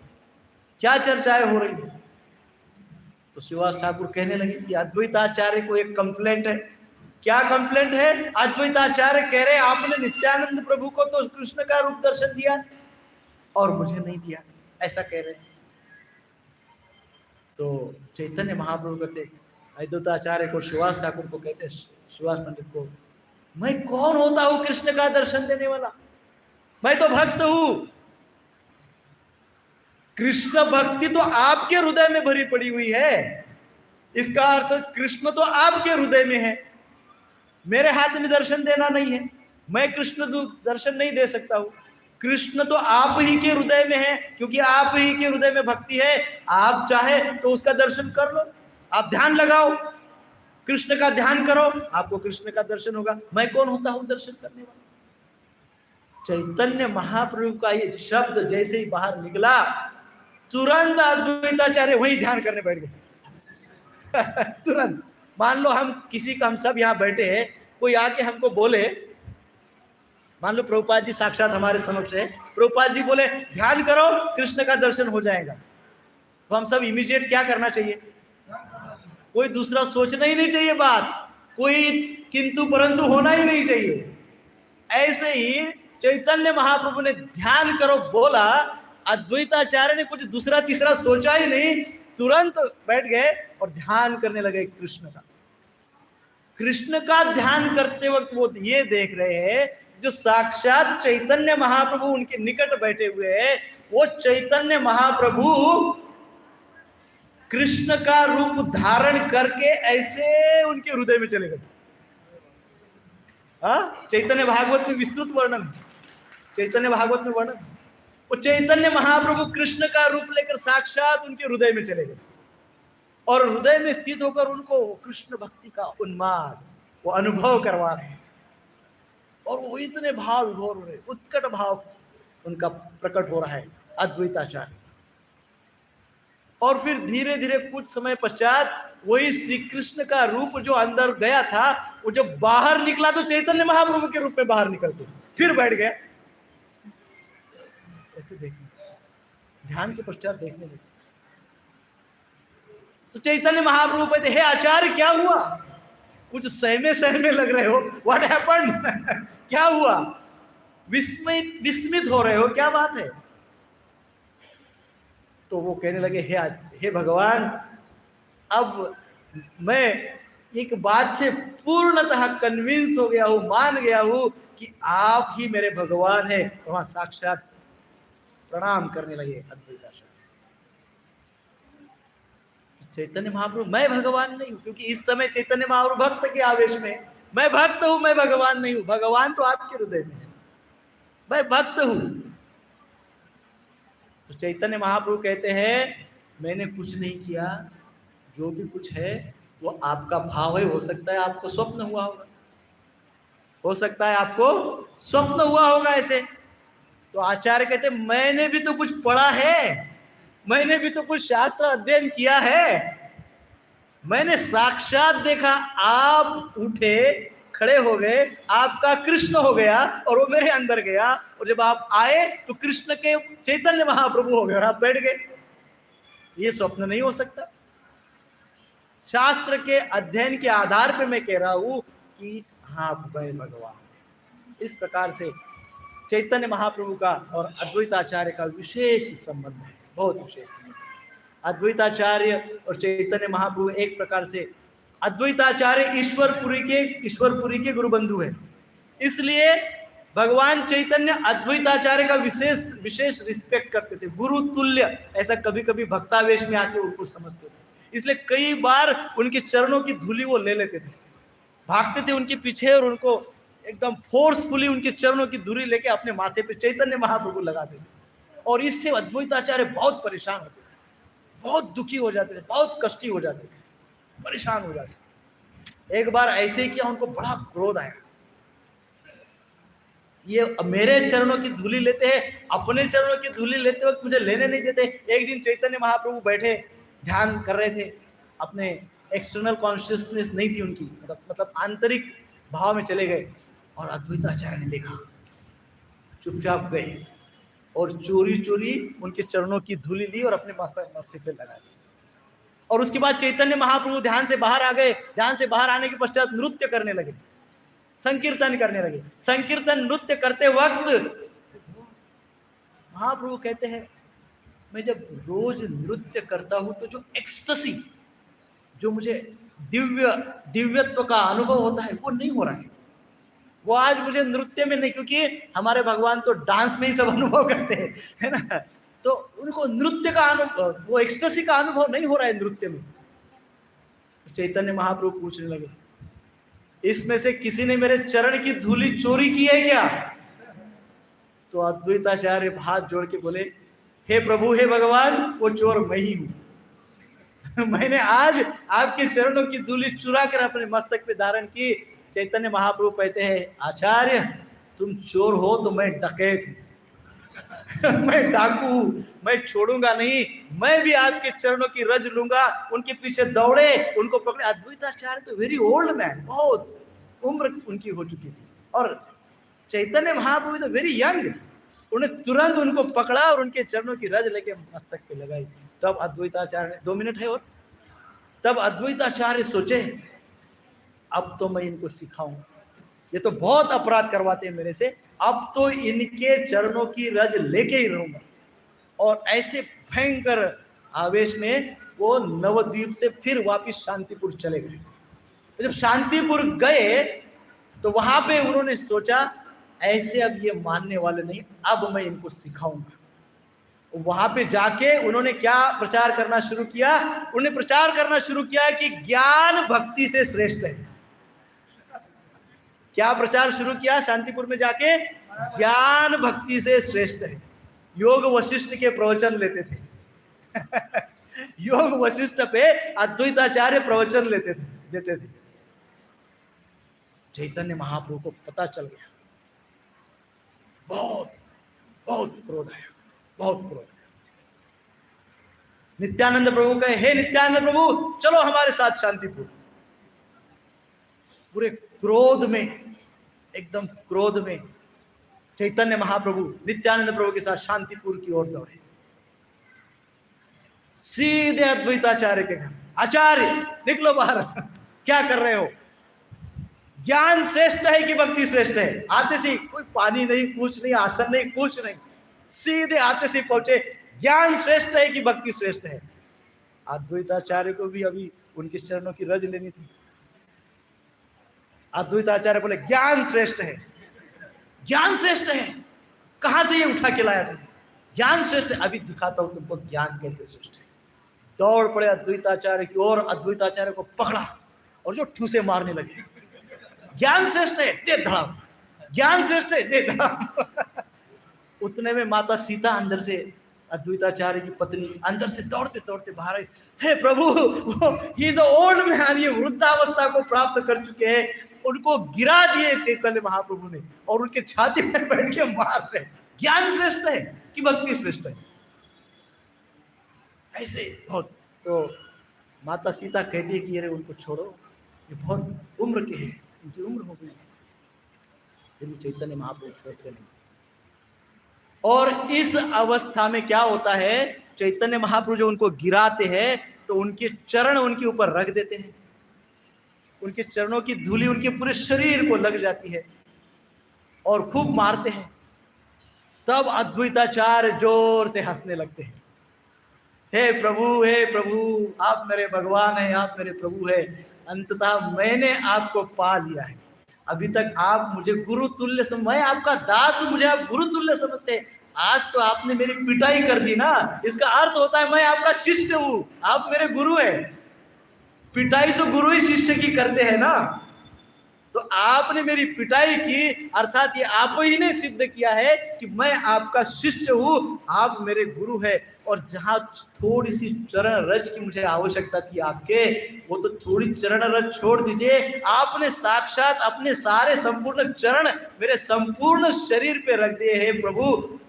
क्या चर्चाएं हो रही है? तो श्रीवास ठाकुर कहने लगे कि अद्वैताचार्य को एक कंप्लेंट है। क्या कंप्लेंट है? अद्वैताचार्य कह रहे आपने नित्यानंद प्रभु को तो कृष्ण का रूप दर्शन दिया और मुझे नहीं दिया, ऐसा कह रहे हैं। तो चैतन्य महाप्रभु कहते अद्वैताचार्य को, श्रीवास ठाकुर को कहते, श्रीवास पंडित को, मैं कौन होता हूं कृष्ण का दर्शन देने वाला? मैं तो भक्त हूं। कृष्ण भक्ति तो आपके हृदय में भरी पड़ी हुई है, इसका अर्थ कृष्ण तो आपके हृदय में है, मेरे हाथ में दर्शन देना नहीं है, मैं कृष्ण दर्शन नहीं दे सकता हूं। कृष्ण तो आप ही के हृदय में है, क्योंकि आप ही के हृदय में भक्ति है। आप चाहे तो उसका दर्शन कर लो, आप ध्यान लगाओ, कृष्ण का ध्यान करो, आपको कृष्ण का दर्शन होगा। मैं कौन होता हूं दर्शन करने वाला? चैतन्य महाप्रभु का ये शब्द जैसे ही बाहर निकला, तुरंत अद्वैताचार्य वही ध्यान करने बैठ गए। तुरंत। मान लो हम किसी का, हम सब यहाँ बैठे हैं, कोई आके हमको बोले, मान लो प्रभुपाद जी साक्षात हमारे समक्ष है, प्रभुपाद जी बोले ध्यान करो कृष्ण का दर्शन हो जाएगा, तो हम सब इमीडिएट क्या करना चाहिए? कोई दूसरा सोचना ही नहीं चाहिए बात, कोई किंतु परंतु होना ही नहीं चाहिए। ऐसे ही चैतन्य महाप्रभु ने ध्यान करो बोला, अद्वैताचार्य ने कुछ दूसरा तीसरा सोचा ही नहीं, तुरंत बैठ गए और ध्यान करने लगे कृष्ण का। कृष्ण का ध्यान करते वक्त वो ये देख रहे हैं जो साक्षात चैतन्य महाप्रभु उनके निकट बैठे हुए हैं, वो चैतन्य महाप्रभु कृष्ण का रूप धारण करके ऐसे उनके हृदय में चले गए। चैतन्य भागवत में विस्तृत वर्णन, चैतन्य भागवत में वर्णन, वो चैतन्य महाप्रभु कृष्ण का रूप लेकर साक्षात उनके हृदय में चले गए और हृदय में स्थित होकर उनको कृष्ण भक्ति का उन्माद वो अनुभव करवा रहे हैं और वो इतने भाव विभोर हो रहे, उत्कट भाव उनका प्रकट हो रहा है अद्वैताचार्य। और फिर धीरे धीरे कुछ समय पश्चात वही श्री कृष्ण का रूप जो अंदर गया था वो जब बाहर निकला तो चैतन्य महाप्रभु के रूप में बाहर निकल के फिर बैठ गया। ऐसे देखने, ध्यान के पश्चात देखने लगे तो चैतन्य महाप्रभु कहते, हे आचार्य क्या हुआ? कुछ सहमे सहमे लग रहे हो, व्हाट हैपेंड? क्या हुआ? विस्मित हो रहे हो, क्या बात है? तो वो कहने लगे, हे भगवान, अब मैं एक बात से पूर्णतः कन्विंस हो गया हूं, मान गया हूं कि आप ही मेरे भगवान हैं। वहां साक्षात प्रणाम करने लगे अद्वैताचार्य। चैतन्य महाप्रभु, मैं भगवान नहीं हूं, क्योंकि इस समय चैतन्य महाप्रभु भक्त के आवेश में, मैं भक्त हूं, मैं भगवान नहीं हूं, भगवान तो आपके हृदय में है, मैं भक्त हूं। तो चैतन्य महाप्रभु कहते हैं, मैंने कुछ नहीं किया, जो भी कुछ है वो आपका भाव है। हो सकता है आपको स्वप्न हुआ होगा, हो सकता है आपको स्वप्न हुआ होगा ऐसे। तो आचार्य कहते, मैंने भी तो कुछ पढ़ा है, मैंने भी तो कुछ शास्त्र अध्ययन किया है, मैंने साक्षात देखा, आप उठे, खड़े हो गए, आपका कृष्ण हो गया और वो मेरे अंदर गया, और जब आप आए तो कृष्ण के चैतन्य महाप्रभु हो गए और आप बैठ गए। ये स्वप्न नहीं हो सकता। शास्त्र के अध्ययन के आधार पर मैं कह रहा हूं कि हाँ, मैं भगवान। इस प्रकार से चैतन्य महाप्रभु का और अद्वैताचार्य का विशेष संबंध है, बहुत विशेष संबंध है। अद्वैताचार्य और चैतन्य महाप्रभु एक प्रकार से, अद्वैताचार्य ईश्वरपुरी के गुरु बंधु है, इसलिए भगवान चैतन्य अद्वैताचार्य का विशेष रिस्पेक्ट करते थे, गुरु तुल्य। ऐसा कभी कभी भक्तावेश में आके उनको समझते थे, इसलिए कई बार उनके चरणों की धूली वो ले लेते थे, भागते थे उनके पीछे और उनको एकदम फोर्सफुली उनके चरणों की धूली लेके अपने माथे पे चैतन्य महाप्रभु लगाते थे। और इससे अद्वैताचार्य बहुत परेशान होते थे, बहुत दुखी हो जाते थे, बहुत कष्टी हो जाते थे, परेशान हो जाते थे। एक बार ऐसे ही किया, उनको बड़ा क्रोध आया, ये मेरे चरणों की धूली लेते हैं, अपने चरणों की धूली लेते वक्त मुझे लेने नहीं देते। एक दिन चैतन्य महाप्रभु बैठे ध्यान कर रहे थे, अपने एक्सटर्नल कॉन्शियसनेस नहीं थी उनकी, मतलब आंतरिक भाव में चले गए, और अद्वैताचार्य ने देखा, चुपचाप गए और चोरी चोरी उनके चरणों की धूली ली और अपने माथे पे लगा दी। और उसके बाद चैतन्य महाप्रभु ध्यान से बाहर आ गए। ध्यान से बाहर आने के पश्चात नृत्य करने लगे, संकीर्तन करने लगे। संकीर्तन नृत्य करते वक्त महाप्रभु कहते हैं, मैं जब रोज नृत्य करता हूं तो जो एक्सटेसी, जो मुझे दिव्यत्व का अनुभव होता है, वो नहीं हो रहा है। वो आज मुझे नृत्य में नहीं, क्योंकि हमारे भगवान तो डांस में ही सब अनुभव करते हैं, है ना, तो उनको नृत्य का अनुभव, वो एक्सटेसी का अनुभव नहीं हो रहा है नृत्य में। तो चैतन्य महाप्रभु पूछने लगे, इसमें से किसी ने मेरे चरण की धूली चोरी की है क्या? तो अद्वैताचार्य हाथ जोड़ के बोले, हे प्रभु, हे भगवान, वो चोर मैं ही हूं। मैंने आज आपके चरणों की धूली चुरा कर अपने मस्तक पे धारण की। चैतन्य महाप्रभु कहते हैं, आचार्य तुम चोर हो तो मैं डकैत हूं, मैं डाकू हूं, मैं छोड़ूंगा नहीं, मैं भी आपके चरणों की रज लूंगा। उनके पीछे दौड़े, उनको पकड़े। अद्वैताचार्य तो वेरी ओल्ड मैन, बहुत उम्र उनकी हो चुकी थी, और चैतन्य महाप्रभु तो वेरी यंग। उन्हें तुरंत उनको पकड़ा और उनके चरणों की रज लेके मस्तक पे लगाई। तब अद्वैताचार्य, 2 मिनट है और, तब अद्वैताचार्य सोचे, अब तो मैं इनको सिखाऊं, ये तो बहुत अपराध करवाते हैं मेरे से, अब तो इनके चरणों की रज लेके ही रहूंगा। और ऐसे भयंकर आवेश में वो नवद्वीप से फिर वापिस शांतिपुर चले गए। जब शांतिपुर गए तो वहां पे उन्होंने सोचा ऐसे अब ये मानने वाले नहीं, अब मैं इनको सिखाऊंगा। वहां पे जाके उन्होंने क्या प्रचार करना शुरू किया? उन्होंने प्रचार करना शुरू किया कि ज्ञान भक्ति से श्रेष्ठ है। क्या प्रचार शुरू किया शांतिपुर में जाके? ज्ञान भक्ति से श्रेष्ठ है। योग वशिष्ठ के प्रवचन लेते थे योग वशिष्ठ पे अद्वैताचार्य प्रवचन देते थे। चैतन्य महाप्रभु को पता चल गया, बहुत बहुत क्रोध आया, बहुत क्रोध आया। नित्यानंद प्रभु कहे, हे नित्यानंद प्रभु चलो हमारे साथ शांतिपुर। पूरे क्रोध में, एकदम क्रोध में चैतन्य महाप्रभु नित्यानंद प्रभु के साथ शांतिपुर की ओर दौड़े। सीधे अद्वैताचार्य के घर, आचार्य निकलो बाहर, क्या कर रहे हो? ज्ञान श्रेष्ठ है कि भक्ति श्रेष्ठ है? आते से कोई पानी नहीं, कुछ नहीं, आसन नहीं, कुछ नहीं, सीधे आते से पहुंचे, ज्ञान श्रेष्ठ है कि भक्ति श्रेष्ठ है? अद्वैताचार्य को भी अभी उनके चरणों की रज लेनी थी। अद्वैताचार्य बोले ज्ञान श्रेष्ठ है। ज्ञान श्रेष्ठ है? कहां से ये उठा के लाया तुमने? ज्ञान श्रेष्ठ है? अभी दिखाता हूं तुमको ज्ञान कैसे श्रेष्ठ है। दौड़ पड़े अद्वैताचार्य की ओर, अद्वैताचार्य को पकड़ा और जो ठूसे मारने लगे। ज्ञान श्रेष्ठ है, दे धड़ाम, ज्ञान श्रेष्ठ है, दे धड़ाम उतने में माता सीता अंदर से, अद्वैताचार्य की पत्नी अंदर से दौड़ते दौड़ते बाहर आई। हे प्रभु, ये जो ओल्ड मैन, ये वृद्धावस्था को प्राप्त कर चुके हैं, उनको गिरा दिए चैतन्य महाप्रभु ने और उनके छाती में बैठ के मार रहे। ज्ञान श्रेष्ठ है कि भक्ति श्रेष्ठ है? ऐसे बहुत। तो माता सीता कहती है कि अरे उनको छोड़ो, ये बहुत उम्र के हैं, उनकी उम्र हो गई है। लेकिन चैतन्य महाप्रभु छोड़ते नहीं। और इस अवस्था में क्या होता है, चैतन्य महाप्रभु जो उनको गिराते हैं तो उनके चरण उनके ऊपर रख देते हैं, उनके चरणों की धूली उनके पूरे शरीर को लग जाती है और खूब मारते हैं। तब अद्वैताचार्य जोर से हंसने लगते हैं। हे प्रभु, आप मेरे भगवान हैं, आप मेरे प्रभु हैं, अंततः मैंने आपको पा लिया है। अभी तक आप मुझे गुरु तुल्य मैं आपका दास हूं, मुझे आप गुरु तुल्य समझते हैं। आज तो आपने मेरी पिटाई कर दी ना, इसका अर्थ होता है मैं आपका शिष्य हूं, आप मेरे गुरु हैं। पिटाई तो गुरु ही शिष्य की करते हैं ना, तो आपने मेरी पिटाई की, अर्थात ये आप ही ने सिद्ध किया है कि मैं आपका शिष्य हूं, आप मेरे गुरु हैं। और जहां थोड़ी सी चरण रज की मुझे आवश्यकता थी आपके, वो तो थोड़ी चरण रज छोड़ दीजिए, आपने साक्षात अपने सारे संपूर्ण चरण मेरे संपूर्ण शरीर पे रख दिए हैं। प्रभु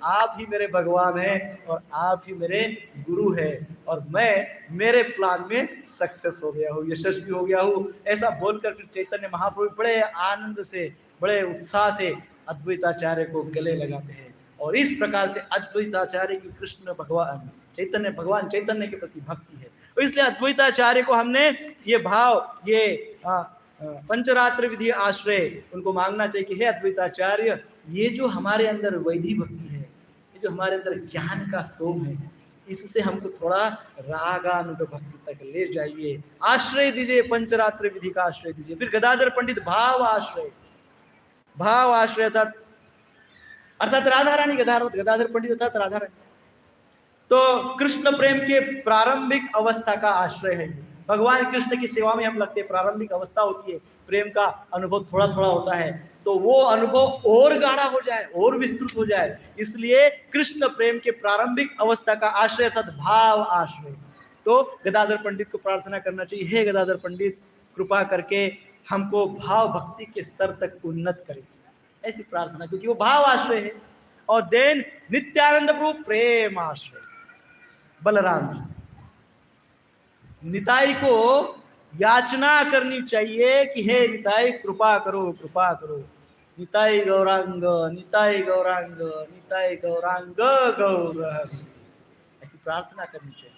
आप ही मेरे भगवान हैं और आप ही मेरे गुरु हैं, और मैं मेरे प्लान में सक्सेस हो गया हूँ, यशस्वी हो गया हूँ। ऐसा बोलकर फिर चैतन्य महाप्रभु बड़े आनंद से, बड़े उत्साह से अद्वैताचार्य को गले लगाते हैं। और इस प्रकार से अद्वैताचार्य की कृष्ण भगवान चैतन्य के प्रति भक्ति है। तो इसलिए अद्वैताचार्य को हमने ये भाव, ये पंचरात्र विधि आश्रय उनको मांगना चाहिए कि हे अद्वैताचार्य, ये जो हमारे अंदर वैधि भक्ति है, ये जो हमारे अंदर ज्ञान का स्तोम है, इससे हमको थोड़ा रागानुग भक्ति तक ले जाइए, आश्रय दीजिए, पंचरात्र विधि का आश्रय दीजिए। फिर गदाधर पंडित भाव आश्रय अर्थात राधा रानी, गदाधर पंडित अर्थात राधा रानी। तो कृष्ण प्रेम के प्रारंभिक अवस्था का आश्रय है। भगवान कृष्ण की सेवा में हम लगते हैं, प्रारंभिक अवस्था होती है, प्रेम का अनुभव थोड़ा थोड़ा होता है, तो वो अनुभव और गाढ़ा हो जाए, और विस्तृत हो जाए, इसलिए कृष्ण प्रेम के प्रारंभिक अवस्था का आश्रय अर्थात भाव आश्रय। तो गदाधर पंडित को प्रार्थना करना चाहिए, हे गदाधर पंडित कृपा करके हमको भाव भक्ति के स्तर तक उन्नत करें, ऐसी प्रार्थना, क्योंकि वो भाव आश्रय है। और देन नित्यानंद प्रभु प्रेम आश्रय, बलराम जी, निताई को याचना करनी चाहिए कि हे निताई कृपा करो, निताई गौरांग, निताई गौरांग, निताई गौरांग गौर, ऐसी प्रार्थना करनी चाहिए।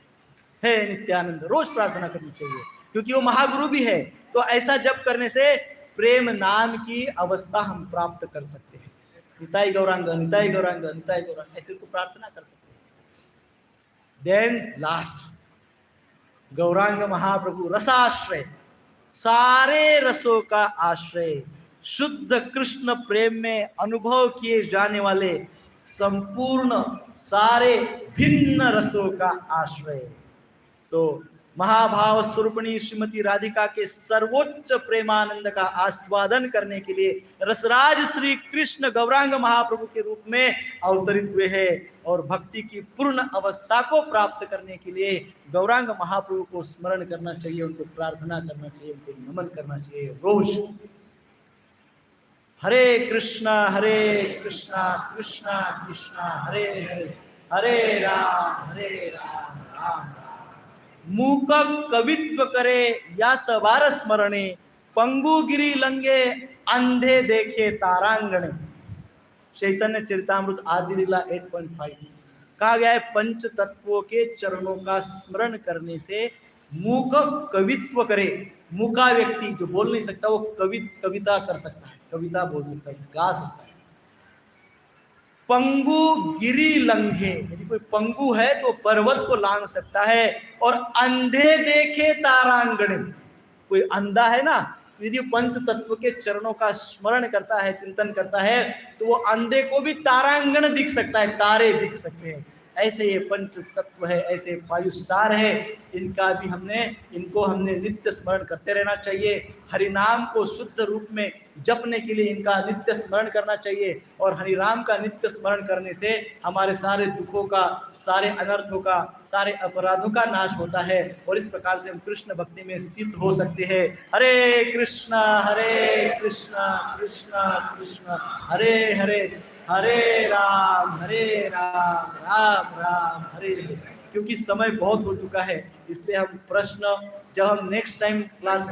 हे नित्यानंद रोज प्रार्थना करनी चाहिए, क्योंकि वो महागुरु भी है। तो ऐसा जप करने से प्रेम नाम की अवस्था हम प्राप्त कर सकते हैं। निताई गौरांग, निताई गौरांग, निताई गौरांग, ऐसे को प्रार्थना कर सकते हैं। देन लास्ट, गौरांग महाप्रभु रसाश्रय, सारे रसों का आश्रय, शुद्ध कृष्ण प्रेम में अनुभव किए जाने वाले संपूर्ण सारे भिन्न रसों का आश्रय। सो महाभाव स्वरूपणी श्रीमती राधिका के सर्वोच्च प्रेमानंद का आस्वादन करने के लिए रसराज श्री कृष्ण गौरांग महाप्रभु के रूप में अवतरित हुए हैं और भक्ति की पूर्ण अवस्था को प्राप्त करने के लिए गौरांग महाप्रभु को स्मरण करना चाहिए, उनको प्रार्थना करना चाहिए, उनको नमन करना चाहिए रोज। हरे कृष्णा कृष्णा कृष्णा हरे हरे, हरे राम राम राम। मूक कवित्व करे या सवार स्मरणे, पंगु गिरी लंगे अंधे देखे तारांगणे। चैतन्य चरितामृत आदि लीला 8.5 कहा गया है, पंच तत्वों के चरणों का स्मरण करने से मूक कवित्व करे। मूका व्यक्ति जो बोल नहीं सकता वो कविता कर सकता है, कविता बोल सकता है, गा सकता है। पंगु गिरी लंघे, यदि कोई पंगु है तो पर्वत को लांघ सकता है। और अंधे देखे तारांगणे, कोई अंधा है ना, यदि पंच तत्व के चरणों का स्मरण करता है, चिंतन करता है, तो वो अंधे को भी तारांगण दिख सकता है, तारे दिख सकते हैं। ऐसे ये पंच तत्व है, ऐसे 5 स्टार है, इनको हमने नित्य स्मरण करते रहना चाहिए। हरिनाम को शुद्ध रूप में जपने के लिए इनका नित्य स्मरण करना चाहिए। और हरिनाम का नित्य स्मरण करने से हमारे सारे दुखों का, सारे अनर्थों का, सारे अपराधों का नाश होता है और इस प्रकार से हम कृष्ण भक्ति में स्थित हो सकते हैं। हरे कृष्णा कृष्णा कृष्णा हरे हरे, हरे राम राम राम हरे हरे। क्योंकि समय बहुत हो चुका है, इसलिए हम प्रश्न जब हम नेक्स्ट टाइम क्लास